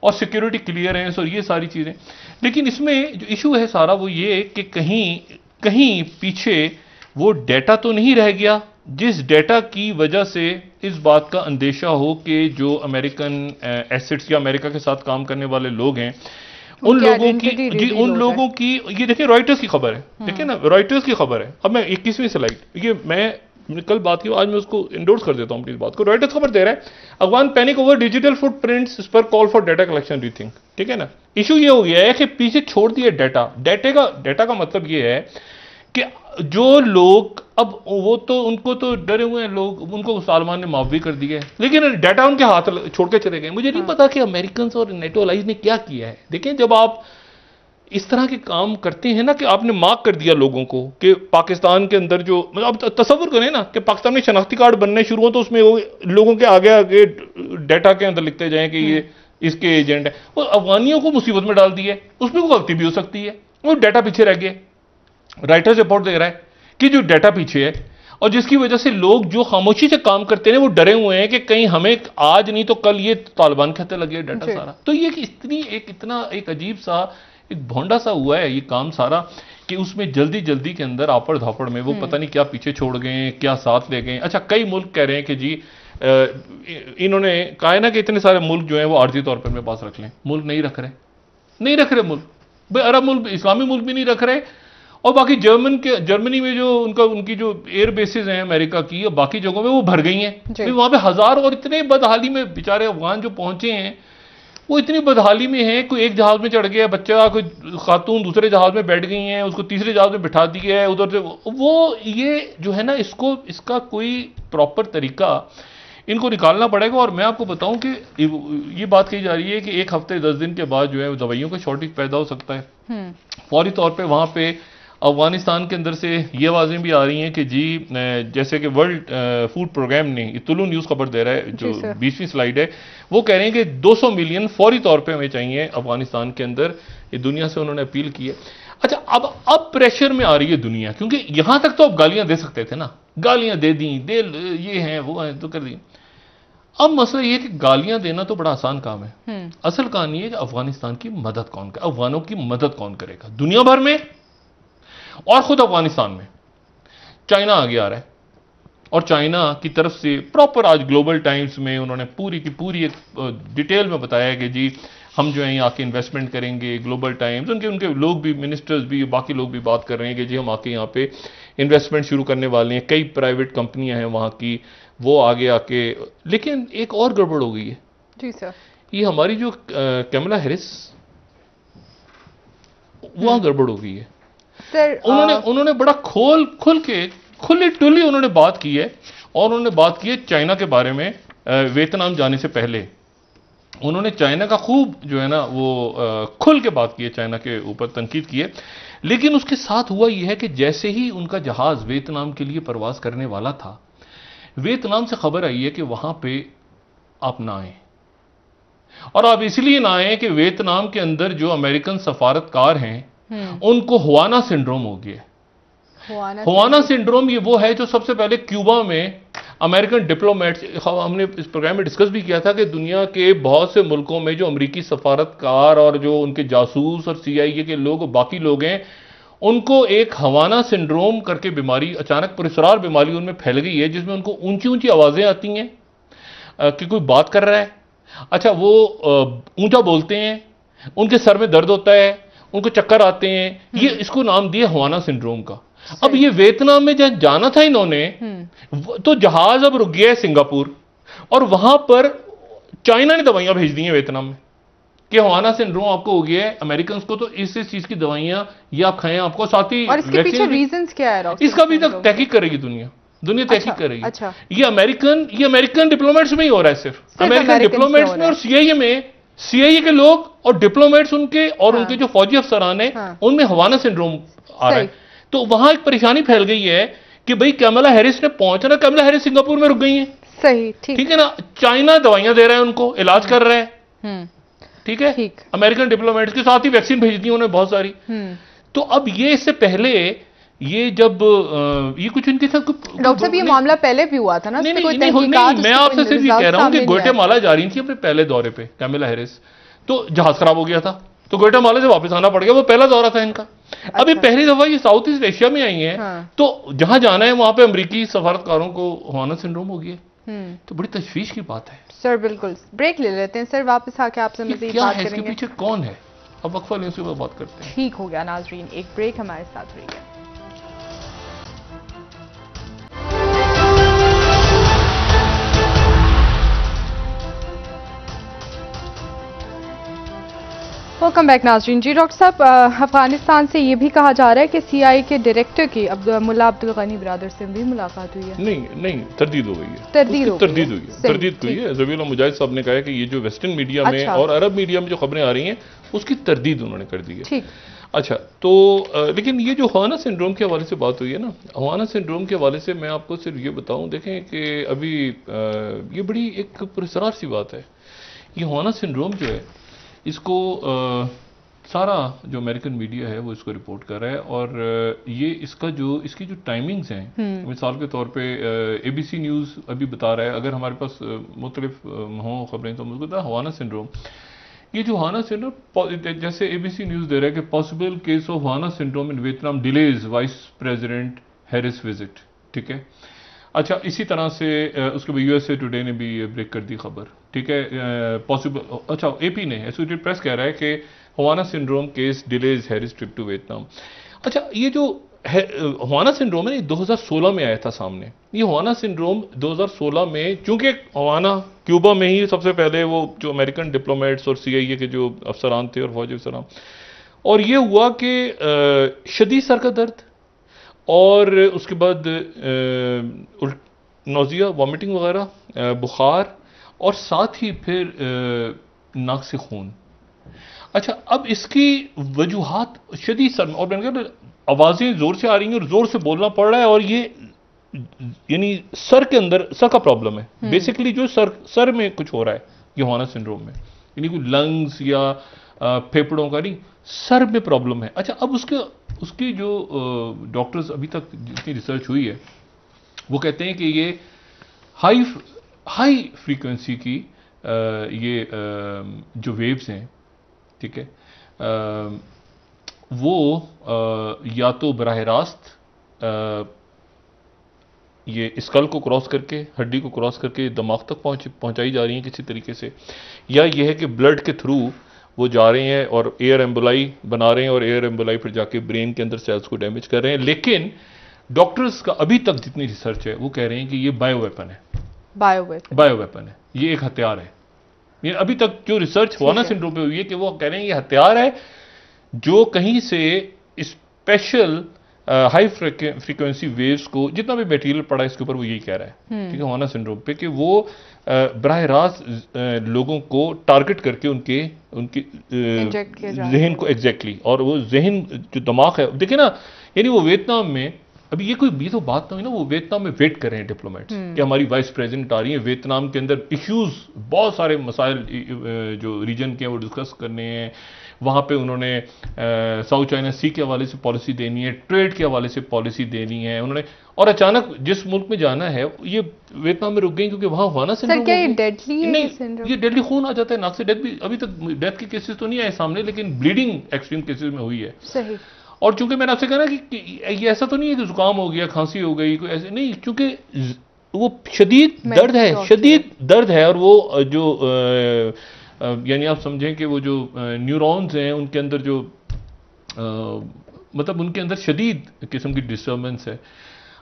और सिक्योरिटी क्लियरेंस और ये सारी चीजें। लेकिन इसमें जो इशू है सारा वो ये कि कहीं पीछे वो डेटा तो नहीं रह गया, जिस डेटा की वजह से इस बात का अंदेशा हो कि जो अमेरिकन एसेट्स या अमेरिका के साथ काम करने वाले लोग हैं, उन लोगों की ये देखिए रॉयटर्स की खबर है, देखिए ना रॉयटर्स की खबर है। अब मैं 21वीं स्लाइड, ये मैं कल बात की, आज मैं उसको इंडोर्स कर देता हूं अपनी बात को। रॉयटर्स खबर दे रहा है, Afghan panic over digital footprints पर call for data collection rethink. ठीक है ना, इशू ये हो गया है कि पीछे छोड़ दिए डेटा का मतलब ये है कि जो लोग, अब वो तो उनको तो डरे हुए हैं लोग, उनको तालिबान ने माफ भी कर दिया है, लेकिन डाटा उनके हाथ छोड़ के चले गए। मुझे नहीं पता कि अमेरिकन और नेटो अलाइज ने क्या किया है। देखिए जब आप इस तरह के काम करते हैं ना कि आपने मार्क कर दिया लोगों को कि पाकिस्तान के अंदर जो, मतलब आप तसव्वुर करें ना कि पाकिस्तान में शनाख्ती कार्ड बनने शुरू हो तो उसमें वो लोगों के आगे आगे डाटा के अंदर लिखते जाएं कि इसके एजेंट है, वो अफगानियों को मुसीबत में डाल दी है, उसमें कोई गलती भी हो सकती है, वो डाटा पीछे रह गए। राइटर्स रिपोर्ट दे रहा है कि जो डाटा पीछे है और जिसकी वजह से लोग जो खामोशी से काम करते हैं वो डरे हुए हैं कि कहीं हमें आज नहीं तो कल ये तालिबान खाते लगे डाटा सारा। तो ये इतना एक अजीब सा एक भोंडा सा हुआ है ये काम सारा कि उसमें जल्दी जल्दी के अंदर आपड़ धापड़ में वो पता नहीं क्या पीछे छोड़ गए, क्या साथ ले गए। अच्छा, कई मुल्क कह रहे हैं कि जी इन्होंने कहा है ना कि इतने सारे मुल्क जो हैं वो आर्जी तौर पर अपने पास रख लें। मुल्क नहीं रख रहे मुल्क, भाई अरब मुल्क, इस्लामी मुल्क भी नहीं रख रहे, और बाकी जर्मनी में जो उनकी जो एयर बेसिस हैं अमेरिका की और बाकी जगहों में वो भर गई हैं। वहां पे हजार, और इतने बदहाली में बेचारे अफगान जो पहुंचे हैं वो इतनी बदहाली में हैं, कोई एक जहाज में चढ़ गया बच्चा, कोई खातून दूसरे जहाज में बैठ गई हैं, उसको तीसरे जहाज में बिठा दिया है उधर से। वो ये जो है ना इसका कोई प्रॉपर तरीका इनको निकालना पड़ेगा। और मैं आपको बताऊं कि ये बात कही जा रही है कि 1 हफ्ते 10 दिन के बाद जो है दवाइयों का शॉर्टेज पैदा हो सकता है फौरी तौर पे। वहां पे अफगानिस्तान के अंदर से ये आवाज़ें भी आ रही हैं कि जी जैसे कि वर्ल्ड फूड प्रोग्राम ने, तुलु न्यूज़ खबर दे रहा है, जो 20वीं स्लाइड है, वो कह रहे हैं कि 200 मिलियन फौरी तौर पे हमें चाहिए अफगानिस्तान के अंदर। ये दुनिया से उन्होंने अपील की है। अच्छा, अब प्रेशर में आ रही है दुनिया, क्योंकि यहां तक तो अब गालियां दे सकते थे ना, गालियां दे दी, ये हैं वो हैं तो कर दी। अब मसला ये है कि गालियां देना तो बड़ा आसान काम है, असल कहानी है कि अफगानिस्तान की मदद कौन करे, अफगानों की मदद कौन करेगा दुनिया भर में और खुद अफगानिस्तान में। चाइना आगे आ रहा है और चाइना की तरफ से प्रॉपर आज ग्लोबल टाइम्स में उन्होंने पूरी की पूरी एक डिटेल में बताया कि जी हम जो है यहाँ आके इन्वेस्टमेंट करेंगे। ग्लोबल टाइम्स उनके लोग भी, मिनिस्टर्स भी, बाकी लोग भी बात कर रहे हैं कि जी हम आके यहाँ पे इन्वेस्टमेंट शुरू करने वाले हैं। कई प्राइवेट कंपनियां हैं वहाँ की, वो आगे आके। लेकिन एक और गड़बड़ हो गई है जी सर, ये हमारी जो कैमला हैरिस, वहाँ गड़बड़ हो गई है सर। उन्होंने बड़ा खुली टुली उन्होंने बात की है, और उन्होंने बात की है चाइना के बारे में। वियतनाम जाने से पहले उन्होंने चाइना का खूब जो है ना वो खुल के बात की है, चाइना के ऊपर तनकीद की है। लेकिन उसके साथ हुआ यह है कि जैसे ही उनका जहाज वियतनाम के लिए परवाज करने वाला था, वियतनाम से खबर आई है कि वहां पे आप ना आए, और आप इसलिए ना आए कि वियतनाम के अंदर जो अमेरिकन सफारतकार हैं उनको हुआना सिंड्रोम हो गया। हुआना सिंड्रोम ये वो है जो सबसे पहले क्यूबा में अमेरिकन डिप्लोमेट्स, हमने इस प्रोग्राम में डिस्कस भी किया था कि दुनिया के बहुत से मुल्कों में जो अमेरिकी सफारतकार और जो उनके जासूस और CIA के लोग, बाकी लोग हैं, उनको एक हवाना सिंड्रोम करके बीमारी, अचानक पुरस्रार बीमारी उनमें फैल गई है, जिसमें उनको ऊंची ऊंची आवाजें आती हैं कि कोई बात कर रहा है। अच्छा, वो ऊंचा बोलते हैं, उनके सर में दर्द होता है, उनको चक्कर आते हैं। ये इसको नाम दिया हवाना सिंड्रोम का। अब ये वियतनाम में जहां जाना था इन्होंने, तो जहाज अब रुक गया है सिंगापुर, और वहां पर चाइना ने दवाइयां भेज दी हैं वियतनाम में कि हवाना सिंड्रोम आपको हो गया है। अमेरिकन को तो इस चीज की दवाइयां ये आप खाएं, आपको साथ ही। और इसके पीछे रीजंस क्या है डॉक्टर? इसका भी तक तहकीक करेगी दुनिया तहकीक कर रही है। अच्छा, ये अमेरिकन डिप्लोमेट्स में ही हो रहा है, सिर्फ अमेरिकन डिप्लोमेट्स में और CIA के लोग और डिप्लोमेट्स उनके और उनके जो फौजी अफसरान हैं उनमें हवाना सिंड्रोम आ रहा है। तो वहां एक परेशानी फैल गई है कि भाई कैमला हैरिस ने पहुंचना, कैमला हैरिस सिंगापुर में रुक गई है। सही, ठीक है ना। चाइना दवाइयां दे रहा है, उनको इलाज कर रहा है, ठीक है। अमेरिकन डिप्लोमेट्स के साथ ही वैक्सीन भेज दी उन्होंने बहुत सारी। तो अब ये इससे पहले ये जब ये कुछ इनके साथ डॉक्टर साहब ये मामला पहले भी हुआ था ना? नहीं, मैं आपसे सिर्फ ये कह रहा हूं कि ग्वाटेमाला जा रही थी अपने पहले दौरे पे कैमला हैरिस, तो जहाज खराब हो गया था, तो ग्वाटेमाला से वापस आना पड़ गया। वो पहला दौरा था इनका। अभी पहली दफा ये साउथ ईस्ट एशिया में आई हैं, तो जहां जाना है वहां पे अमेरिकी सफारतकारों को हवाना सिंड्रोम हो गया। तो बड़ी तशवीश की बात है सर। बिल्कुल, ब्रेक ले लेते हैं सर, वापस आके आपसे मज़ीद बात करेंगे। इसके पीछे कौन है, अब वक्फा लेने से बात करते हैं। ठीक हो गया नाजरीन, एक ब्रेक हमारे साथ रहिए। वेलकम बैक नाजरीन। जी डॉक्टर साहब, अफगानिस्तान से ये भी कहा जा रहा है कि CIA के डायरेक्टर की मुल्ला अब्दुल गनी बिरादर से भी मुलाकात हुई है। नहीं, तरदीद हो गई है। तरदीद हुई है। ज़बीउल्लाह मुजाहिद साहब ने कहा है कि ये जो वेस्टर्न मीडिया में और अरब मीडिया में जो खबरें आ रही हैं उसकी तरदीद उन्होंने कर दी है। ठीक। अच्छा, तो लेकिन ये जो हवाना सिंड्रोम के हवाले से बात हुई है ना, हवाना सिंड्रोम के हवाले से मैं आपको सिर्फ ये बताऊं, देखें कि अभी ये बड़ी एक पुरस्कार सी बात है। ये हुआना सिंड्रोम जो है इसको सारा जो अमेरिकन मीडिया है वो इसको रिपोर्ट कर रहा है, और ये इसकी जो टाइमिंग्स हैं, मिसाल के तौर पे ABC न्यूज़ अभी बता रहा है, अगर हमारे पास मुख्तलिफ हों खबरें तो मुझको बता हुआना सिंड्रोम, ये जो हुआना सिंड्रोम जैसे ABC न्यूज़ दे रहा है कि possible case of Havana syndrome in Vietnam delays vice president Harris visit. ठीक है, अच्छा इसी तरह से उसके बाद USA टुडे ने भी ब्रेक कर दी खबर। ठीक है, पॉसिबल, अच्छा AP ने, एसोसिएटेड प्रेस कह रहा है कि Havana syndrome case delays Harris trip to Vietnam. अच्छा ये जो हुआना सिंड्रोम है 2016 में आया था सामने। ये हुआना सिंड्रोम 2016 में, चूंकि हुआना क्यूबा में ही सबसे पहले वो जो अमेरिकन डिप्लोमेट्स और CIA के जो अफसरान थे और फौजी अफसरान, और ये हुआ कि शदीद सर का दर्द और उसके बाद नौजिया, वॉमिटिंग वगैरह, बुखार, और साथ ही फिर नाक से खून। अच्छा अब इसकी वजूहात शदीद सर में, और मैंने कहा आवाज़ें ज़ोर से आ रही हैं और ज़ोर से बोलना पड़ रहा है, और ये यानी सर के अंदर सर का प्रॉब्लम है बेसिकली, जो सर में कुछ हो रहा है ये हुआना सिंड्रोम में, यानी कोई लंग्स या फेफड़ों का नहीं, सर में प्रॉब्लम है। अच्छा अब उसकी जो डॉक्टर्स अभी तक जितनी रिसर्च हुई है वो कहते हैं कि ये हाई फ्रीक्वेंसी की ये जो वेव्स हैं, ठीक है, वो या तो बराह रास्त ये स्कल को क्रॉस करके, हड्डी को क्रॉस करके दिमाग तक पहुंचाई जा रही हैं किसी तरीके से, या यह है कि ब्लड के थ्रू वो जा रहे हैं और एयर एम्बोलाई बना रहे हैं, और एयर एम्बोलाई फिर जाके ब्रेन के अंदर सेल्स को डैमेज कर रहे हैं। लेकिन डॉक्टर्स का अभी तक जितनी रिसर्च है वो कह रहे हैं कि ये बायोवेपन है, बायोवेपन है, ये एक हथियार है। ये अभी तक जो रिसर्च हुआना सिंड्रोम पे हुई है कि वो कह रहे हैं ये हथियार है जो कहीं से स्पेशल हाई फ्रीक्वेंसी वेव्स को, जितना भी मटेरियल पड़ा इसके ऊपर वो यही कह रहा है, ठीक है, हुआना सिंड्रोम पे, कि वो बराह रास्त लोगों को टारगेट करके उनकी जहन को एग्जैक्टली, और वो जहन जो दिमाग है, देखिए ना, यानी वो वियतनाम में अभी ये कोई भी तो बात नहीं ना, वो वियतनाम में वेट कर रहे हैं डिप्लोमेट्स कि हमारी वाइस प्रेसिडेंट आ रही है, वियतनाम के अंदर इश्यूज बहुत सारे मसाइल जो रीजन के हैं वो डिस्कस करने हैं, वहाँ पे उन्होंने साउथ चाइना सी के हवाले से पॉलिसी देनी है, ट्रेड के हवाले से पॉलिसी देनी है उन्होंने, और अचानक जिस मुल्क में जाना है ये वियतनाम में रुक गई क्योंकि वहाँ हुआना सिंड्रोम नहीं, ये डेडली खून आ जाता है, नाक से डेथ भी, अभी तक डेथ के केसेस तो नहीं आए सामने, लेकिन ब्लीडिंग एक्सट्रीम केसेस में हुई है। सही। और चूंकि मैंने आपसे कहा ना कि ये ऐसा तो नहीं है कि जुकाम हो गया, खांसी हो गई, कोई ऐसे नहीं, क्योंकि वो शदीद दर्द है, शदीद दर्द है, और वो जो यानी आप समझें कि वो जो न्यूरॉन्स हैं उनके अंदर जो मतलब उनके अंदर शदीद किस्म की डिस्टर्बेंस है।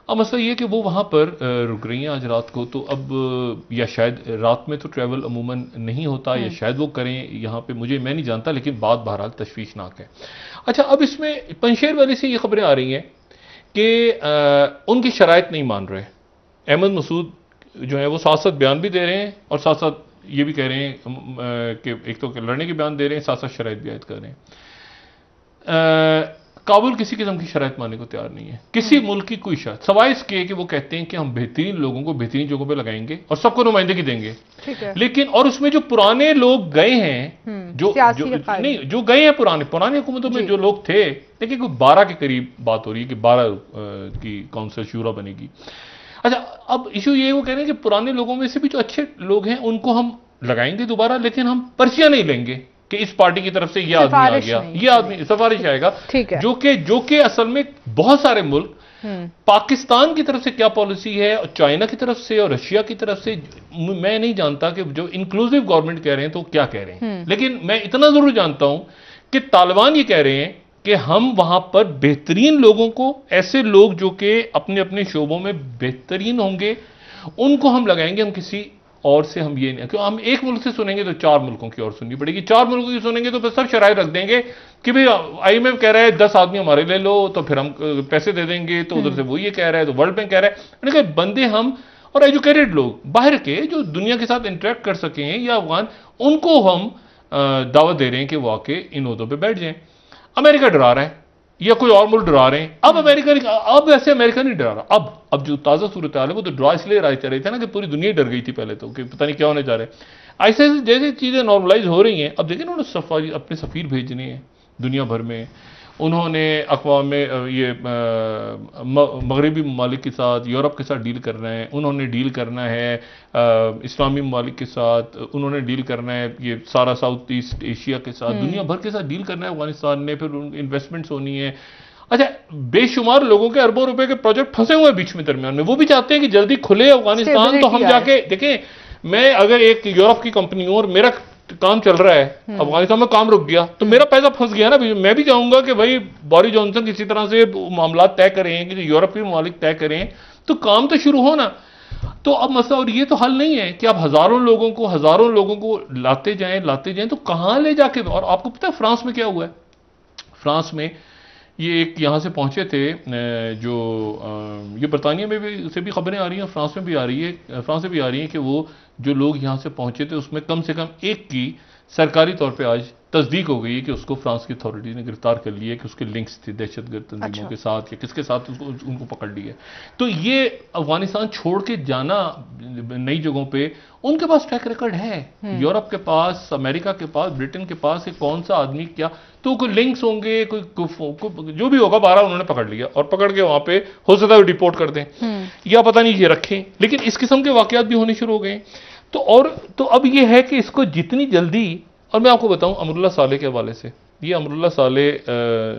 अब मसला ये कि वो वहाँ पर रुक रही हैं आज रात को, तो अब या शायद रात में तो ट्रैवल अमूमन नहीं होता, या शायद वो करें यहाँ पे, मैं नहीं जानता, लेकिन बात बहरहाल तशवीशनाक है। अच्छा अब इसमें पंशेर वाले से ये खबरें आ रही हैं कि उनकी शराइत नहीं मान रहे, अहमद मसूद जो है वो साथ साथ बयान भी दे रहे हैं और साथ साथ ये भी कह रहे हैं कि एक तो लड़ने के बयान दे रहे हैं, साथ साथ शराइत भी आयद कर रहे हैं। काबुल किसी किस्म की शराइत मानने को तैयार नहीं है, किसी मुल्क की कोई शर्त, सवाए इसके कि वो कहते हैं कि हम बेहतरीन लोगों को बेहतरीन जगहों पे लगाएंगे और सबको नुमाइंदगी देंगे, लेकिन और उसमें जो पुराने लोग गए हैं, जो गए हैं पुरानी हुकूमतों में जो लोग थे, देखिए कोई 12 के करीब बात हो रही है कि 12 की काउंसिल शूरा बनेगी। अच्छा अब इशू ये वो कह रहे हैं कि पुराने लोगों में से भी जो अच्छे लोग हैं उनको हम लगाएंगे दोबारा, लेकिन हम पर्चियां नहीं लेंगे कि इस पार्टी की तरफ से ये आदमी आ गया, ये आदमी सिफारिश आएगा, जो कि असल में बहुत सारे मुल्क, पाकिस्तान की तरफ से क्या पॉलिसी है और चाइना की तरफ से और रशिया की तरफ से मैं नहीं जानता कि जो इंक्लूसिव गवर्नमेंट कह रहे हैं तो क्या कह रहे हैं, लेकिन मैं इतना जरूर जानता हूं कि तालिबान ये कह रहे हैं कि हम वहां पर बेहतरीन लोगों को, ऐसे लोग जो कि अपने अपने शोबों में बेहतरीन होंगे, उनको हम लगाएंगे, हम किसी और से हम ये नहीं, क्यों हम एक मुल्क से सुनेंगे तो 4 मुल्कों की और सुननी पड़ेगी, 4 मुल्कों की सुनेंगे तो फिर सब शराइत रख देंगे कि भाई IMF कह रहा है 10 आदमी हमारे ले लो तो फिर हम पैसे दे देंगे, तो उधर से वो ये कह रहा है, तो वर्ल्ड बैंक कह रहा है, मैंने कहा बंदे हम और एजुकेटेड लोग बाहर के जो दुनिया के साथ इंटरेक्ट कर सकें या अफगान, उनको हम दावत दे रहे हैं कि वो आके इन ओहदों पर बैठ जाएं। अमेरिका डरा रहा है या कोई और मुल्क डरा रहे हैं, अब वैसे अमेरिका नहीं डरा रहा, अब जो ताज़ा सूरत हाल है वो तो डरा इसलिए चल रही थी ना कि पूरी दुनिया डर गई थी पहले तो, कि पता नहीं क्या होने जा रहा है। ऐसे ऐसे जैसे चीज़ें नॉर्मलाइज हो रही हैं। अब देखिए ना, उन्होंने अपने सफ़ीर भेजने हैं दुनिया भर में, उन्होंने अक़वाम में ये मगरबी ममालिक के साथ, यूरोप के साथ डील करना है, उन्होंने डील करना है इस्लामी ममालिक के साथ, उन्होंने डील करना है ये सारा साउथ ईस्ट एशिया के साथ, दुनिया भर के साथ डील करना है अफगानिस्तान ने, फिर इन्वेस्टमेंट्स होनी है। अच्छा, बेशुमार लोगों के अरबों रुपए के प्रोजेक्ट फंसे हुए हैं बीच में दरमियान में, वो भी चाहते हैं कि जल्दी खुले अफगानिस्तान, तो हम जाके देखें। मैं अगर एक यूरोप की कंपनी हूं और मेरा काम चल रहा है, अफगानिस्तान में काम रुक गया, तो मेरा पैसा फंस गया ना। मैं भी चाहूंगा कि भाई बोरिस जॉनसन किसी तरह से मामला तय करें, कि यूरोपीय ममालिक तय करें, तो काम तो शुरू हो ना। तो अब मसला, और ये तो हल नहीं है कि आप हजारों लोगों को लाते जाएं, तो कहां ले जाके। और आपको पता है फ्रांस में क्या हुआ है? फ्रांस में ये एक यहाँ से पहुंचे थे जो ये बरतानिया में भी से भी खबरें आ रही हैं, फ्रांस में भी आ रही है, फ्रांस से भी आ रही हैं कि वो जो लोग यहाँ से पहुंचे थे उसमें कम से कम एक की सरकारी तौर पे आज तस्दीक हो गई है कि उसको फ्रांस की अथॉरिटी ने गिरफ्तार कर लिया है कि उसके लिंक्स थे दहशतगर्द तंजीमों के साथ या किसके साथ, उनको पकड़ लिया। तो ये अफगानिस्तान छोड़ के जाना नई जगहों पे, उनके पास ट्रैक रिकॉर्ड है। यूरोप के पास, अमेरिका के पास, ब्रिटेन के पास कि कौन सा आदमी क्या, तो कोई लिंक्स होंगे, कोई जो भी होगा, 12 उन्होंने पकड़ लिया और पकड़ के वहां पे हो सकता है डिपोर्ट कर दें या पता नहीं ये रखें। लेकिन इस किस्म के वाकयात भी होने शुरू हो गए। तो अब ये है कि इसको जितनी जल्दी, और मैं आपको बताऊं अमरुल्लाह सालेह के हवाले से, ये अमरुल्लाह सालेह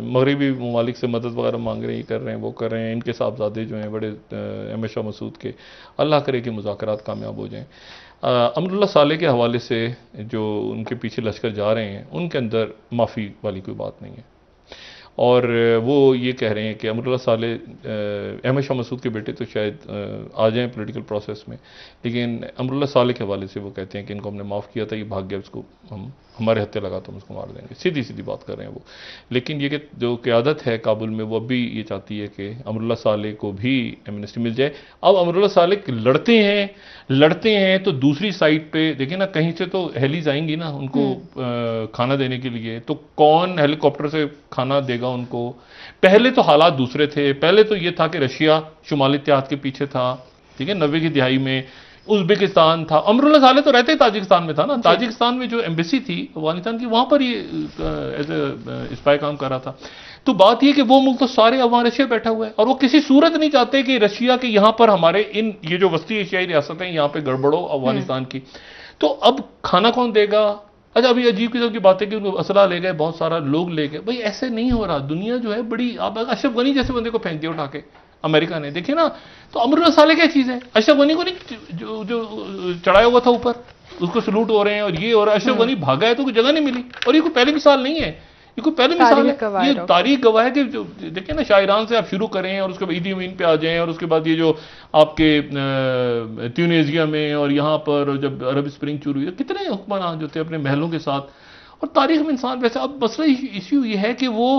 मगरबी ममालिक से मदद वगैरह मांग रहे हैं, ये कर रहे हैं, वो कर रहे हैं। इनके साहबजादे जो हैं बड़े अहमद शाह मसूद के, अल्लाह करे कि मुज़ाकरात कामयाब हो जाएं। अमरुल्लाह सालेह के हवाले से जो उनके पीछे लश्कर जा रहे हैं, उनके अंदर माफ़ी वाली कोई बात नहीं है। और वो ये कह रहे हैं कि अमरुल्लाह सालेह, अहमद शाह मसूद के बेटे तो शायद आ जाएं पॉलिटिकल प्रोसेस में, लेकिन अमरुल्लाह सालेह के हवाले से वो कहते हैं कि इनको हमने माफ़ किया था, ये भाग गया, उसको हम हमारे हत्या लगा तो हम उसको मार देंगे। सीधी सीधी बात कर रहे हैं वो। लेकिन ये कि जो क़यादत है काबुल में, वो अभी ये चाहती है कि अमरुल्लाह सालेह को भी एमनेस्टी मिल जाए। अब अमरुल्लाह सालेह लड़ते हैं तो दूसरी साइड पे देखिए ना, कहीं से तो हेलीज आएंगी ना उनको खाना देने के लिए, तो कौन हेलीकॉप्टर से खाना देगा उनको? पहले तो हालात दूसरे थे। पहले तो ये था कि रशिया शुमाली इत्तेहाद के पीछे था, ठीक है, 90 की दिहाई में उज़्बेकिस्तान था। अमरुल्लाह सालेह तो रहते ही ताजिकिस्तान में था ना। ताजिकिस्तान में जो एम्बेसी थी अफगानिस्तान की, वहां पर ये एज ए स्पाई काम कर रहा था। तो बात यह कि वो मुल्क तो सारे अफगान रशिया बैठा हुआ है, और वो किसी सूरत नहीं चाहते कि रशिया के यहां पर हमारे ये जो वस्ती एशियाई रियासतें यहां पर गड़बड़ो अफगानिस्तान की। तो अब खाना कौन देगा? अच्छा, अभी अजीब किस्म की बात है कि उनको असला ले गए, बहुत सारा लोग ले गए। भाई ऐसे नहीं हो रहा। दुनिया जो है बड़ी, आप अशरफ गनी जैसे बंदे को फेंक दिया उठा के अमेरिका ने, देखिए ना। तो अमरुल्लाह सालेह क्या चीज है? अशरफ गनी को नहीं जो चढ़ाया हुआ था ऊपर, उसको सलूट हो रहे हैं और ये हो रहा है। अशरफ गनी भागा है तो कोई जगह नहीं मिली। और ये कोई पहली मिसाल नहीं है, ये कोई पहली मिसाल है, ये तारीख गवाह है कि जो देखिए ना, शायरान से आप शुरू करें और उसके बाद ईदी अमीन पे आ जाएं, और उसके बाद ये जो आपके ट्यूनीशिया में और यहाँ पर जब अरब स्प्रिंग शुरू हुई, कितने हुक्मरान जो थे अपने महलों के साथ, और तारीख में इंसान वैसे। अब मसला इश्यू ये है कि वो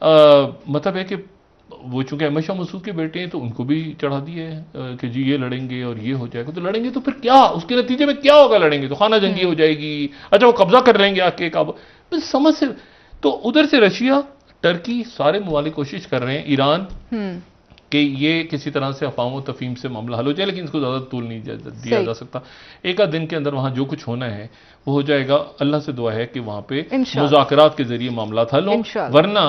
मतलब है कि वो चूंकि अहमद शाह मसूद के बेटे हैं तो उनको भी चढ़ा दिए हैं कि जी ये लड़ेंगे और ये हो जाएगा। तो लड़ेंगे तो फिर क्या, उसके नतीजे में क्या होगा? लड़ेंगे तो खाना जंगी हो जाएगी। अच्छा, वो कब्जा कर लेंगे आके काबुल, समझ से। तो उधर से रशिया, टर्की, सारे ममालिक कोशिश कर रहे हैं, ईरान, कि ये किसी तरह से अफवाह व तफहीम से मामला हल हो जाए, लेकिन इसको ज़्यादा तूल नहीं दिया जा सकता। एक आध दिन के अंदर वहाँ जो कुछ होना है वो हो जाएगा। अल्लाह से दुआ है कि वहाँ पे मुज़ाकरात के जरिए मामला हल हो, वरना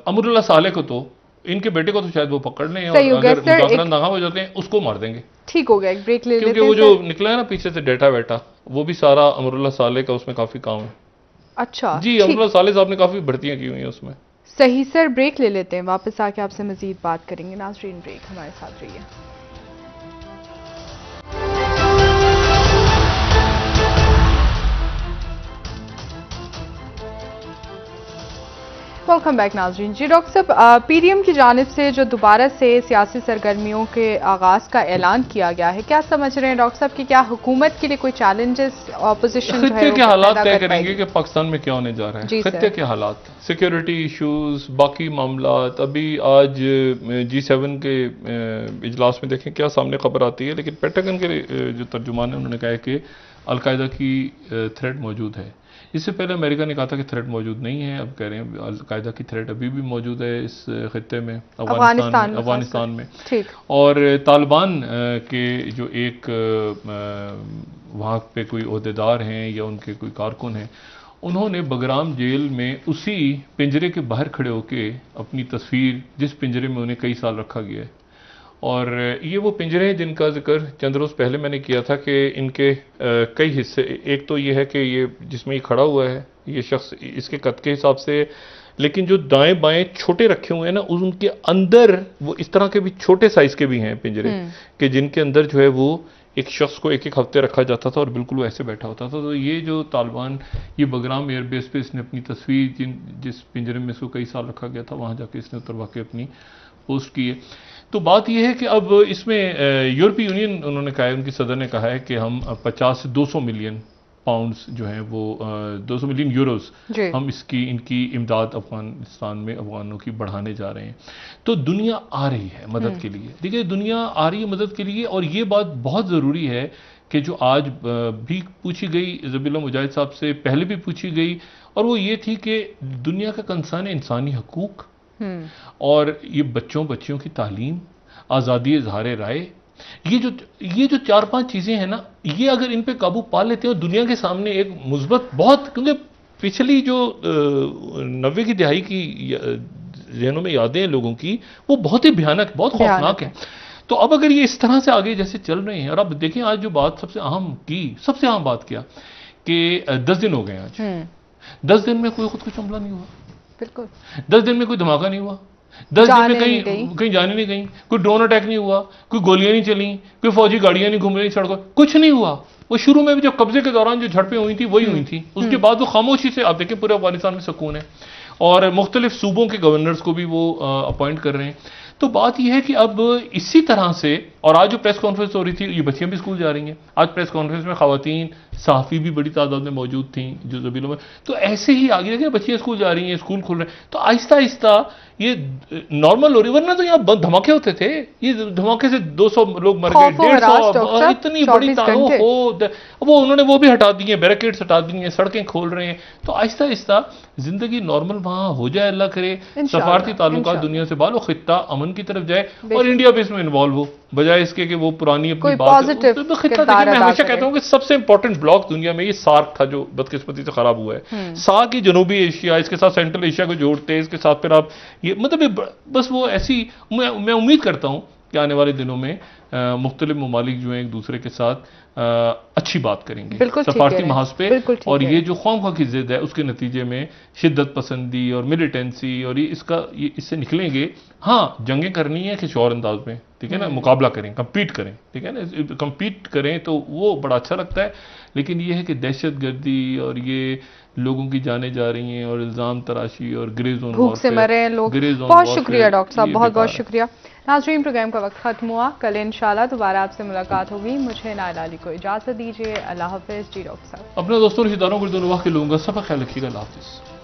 अमरुल्लाह सालेह को तो, इनके बेटे को तो शायद वो पकड़ लें, और अगर मुज़ाकरात नाकाम हो जाते हैं उसको मार देंगे। ठीक हो गया, एक ब्रेक ले लेते हैं, क्योंकि वो जो निकला है ना पीछे से डेटा वेटा, वो भी सारा अमरुल्लाह सालेह का उसमें काफ़ी काम है। अच्छा जी, अमरुल्लाह सालेह साहब ने काफ़ी भर्तियाँ की हुई हैं उसमें। सही सर, ब्रेक ले लेते हैं, वापस आके आपसे मजीद बात करेंगे। नाज़रीन, ब्रेक, हमारे साथ रहिए। वेलकम बैक नाज़रीन। जी डॉक्टर साहब, पीडीएम की जानिब से जो दोबारा से सियासी सरगर्मियों के आगाज का ऐलान किया गया है, क्या समझ रहे हैं डॉक्टर साहब कि क्या हुकूमत के लिए कोई चैलेंजेस ऑपोजिशन खित्ते के हालात तय करेंगे कि पाकिस्तान में क्या होने जा रहा है? खित्ते के हालात, सिक्योरिटी इश्यूज, बाकी मामला। अभी आज G7 के इजलास में देखें क्या सामने खबर आती है, लेकिन पेंटागन के जो तर्जुमान है उन्होंने कहा है कि अलकायदा की थ्रेट मौजूद है। इससे पहले अमेरिका ने कहा था कि थ्रेट मौजूद नहीं है, अब कह रहे हैं अल-कायदा की थ्रेट अभी भी मौजूद है इस खित्ते में, अफगानिस्तान में। ठीक। और तालिबान के जो एक वहाँ पे कोई ओहदेदार हैं या उनके कोई कारकुन हैं, उन्होंने बगराम जेल में उसी पिंजरे के बाहर खड़े होकर अपनी तस्वीर, जिस पिंजरे में उन्हें कई साल रखा गया है, और ये वो पिंजरे हैं जिनका जिक्र चंद रोज़ पहले मैंने किया था कि इनके कई हिस्से, एक तो ये है कि ये जिसमें ये खड़ा हुआ है ये शख्स इसके कद के हिसाब से, लेकिन जो दाएं बाएं छोटे रखे हुए हैं ना, उनके अंदर वो इस तरह के भी छोटे साइज के भी हैं पिंजरे कि जिनके अंदर जो है वो एक शख्स को एक एक हफ्ते रखा जाता था और बिल्कुल वो ऐसे बैठा होता था। तो ये जो तालिबान, ये बगराम एयरबेस पे इसने अपनी तस्वीर जिस पिंजरे में इसको कई साल रखा गया था वहाँ जाके इसने उतरवा के अपनी पोस्ट की है। तो बात यह है कि अब इसमें यूरोपीय यूनियन, उन्होंने कहा है, उनकी सदर ने कहा है कि हम 50 से 200 मिलियन पाउंड्स जो हैं वो 200 मिलियन यूरोस हम इनकी इमदाद अफगानिस्तान में अफगानों की बढ़ाने जा रहे हैं। तो दुनिया आ रही है मदद के लिए, देखिए दुनिया आ रही है मदद के लिए, और ये बात बहुत ज़रूरी है कि जो आज भी पूछी गई ज़बीउल्लाह मुजाहिद साहब से, पहले भी पूछी गई, और वो ये थी कि दुनिया का कंसर्न है इंसानी हकूक़, और ये बच्चियों की तालीम, आज़ादी इज़हार राय, ये जो 4-5 चीज़ें हैं ना, ये अगर इन पे काबू पा लेते हैं, दुनिया के सामने एक मुस्बत बहुत, क्योंकि पिछली जो 90 की दहाई की ज़हनों में यादें हैं लोगों की, वो बहुत ही भयानक, बहुत खौफनाक है। तो अब अगर ये इस तरह से आगे जैसे चल रहे हैं, और अब देखें आज जो बात सबसे अहम बात क्या कि 10 दिन हो गए आज, 10 दिन में कोई खुदकुशी हमला नहीं हुआ, बिल्कुल 10 दिन में कोई धमाका नहीं हुआ, 10 दिन में कहीं जाने नहीं गई, कोई ड्रोन अटैक नहीं हुआ, कोई गोलियां नहीं चली, कोई फौजी गाड़ियां नहीं घूम रही सड़कों, कुछ नहीं हुआ। वो शुरू में भी जो कब्जे के दौरान जो झड़पें हुई थी वही हुई थी, उसके बाद वो खामोशी से, आप देखें पूरे अफगानिस्तान में सुकून है, और मुख्तलिफ सूबों के गवर्नर्स को भी वो अपॉइंट कर रहे हैं। तो बात यह है कि अब इसी तरह से, और आज जो प्रेस कॉन्फ्रेंस हो रही थी, ये बच्चियां भी स्कूल जा रही हैं, आज प्रेस कॉन्फ्रेंस में खवातीन सहाफ़ी भी बड़ी तादाद में मौजूद थी जो ज़बीलों में, तो ऐसे ही आगे देखिए बच्चियां स्कूल जा रही हैं, स्कूल खुल रहे हैं, तो आहिस्ता आहिस्ता ये नॉर्मल हो रही है। वरना तो यहाँ धमाके होते थे, ये धमाके से 200 लोग मर गए, 150, इतनी बड़ी तादाद हो, वो उन्होंने वो भी हटा दिए, बैरिकेड्स हटा दिए, सड़कें खोल रहे हैं। तो आहिस्ता आहिस्ता जिंदगी नॉर्मल वहां हो जाए, अल्लाह करे, सफारती ताल्लुकात दुनिया से बालो, खित्ता अमन की तरफ जाए, और इंडिया भी इसमें इन्वॉल्व हो, बजाय इसके कि वो पुरानी अपनी बात। मैं हमेशा कहता हूँ कि सबसे इंपॉर्टेंट ब्लॉक दुनिया में ये सार्क था, जो बदकिस्मती से खराब हुआ है। सार्क ही जनूबी एशिया, इसके साथ सेंट्रल एशिया को जोड़ते हैं, इसके साथ फिर आप ये मतलब बस वो ऐसी, मैं उम्मीद करता हूँ कि आने वाले दिनों में मुख्तलिफ ममालिक जो हैं एक दूसरे के साथ अच्छी बात करेंगे सफारती महाज पे, और ये जो ख्वाम की जिद है उसके नतीजे में शिद्दत पसंदी और मिलिटेंसी, और ये इससे निकलेंगे। हाँ, जंगें करनी है किसी और अंदाज में, ठीक है ना, मुकाबला करें, कम्पीट करें, ठीक है ना, कम्पीट करें तो वो बड़ा अच्छा लगता है। लेकिन ये है कि दहशत गर्दी और ये लोगों की जाने जा रही हैं, और इल्ज़ाम तराशी और ग्रे जोन, भूख से मरे हैं लोग। बहुत शुक्रिया डॉक्टर साहब, बहुत बहुत शुक्रिया। नाज़रीन, प्रोग्राम का वक्त खत्म हुआ, कल इंशाल्लाह दोबारा आपसे मुलाकात होगी। मुझे नाइला अली को इजाज़त दीजिए, अल्लाह हाफ़िज़। जी डॉक्टर साहब, अपने दोस्तों रिश्तेदारों को के लोगों का सब ख्याल रखिएगा, अल्लाह हाफ़िज़।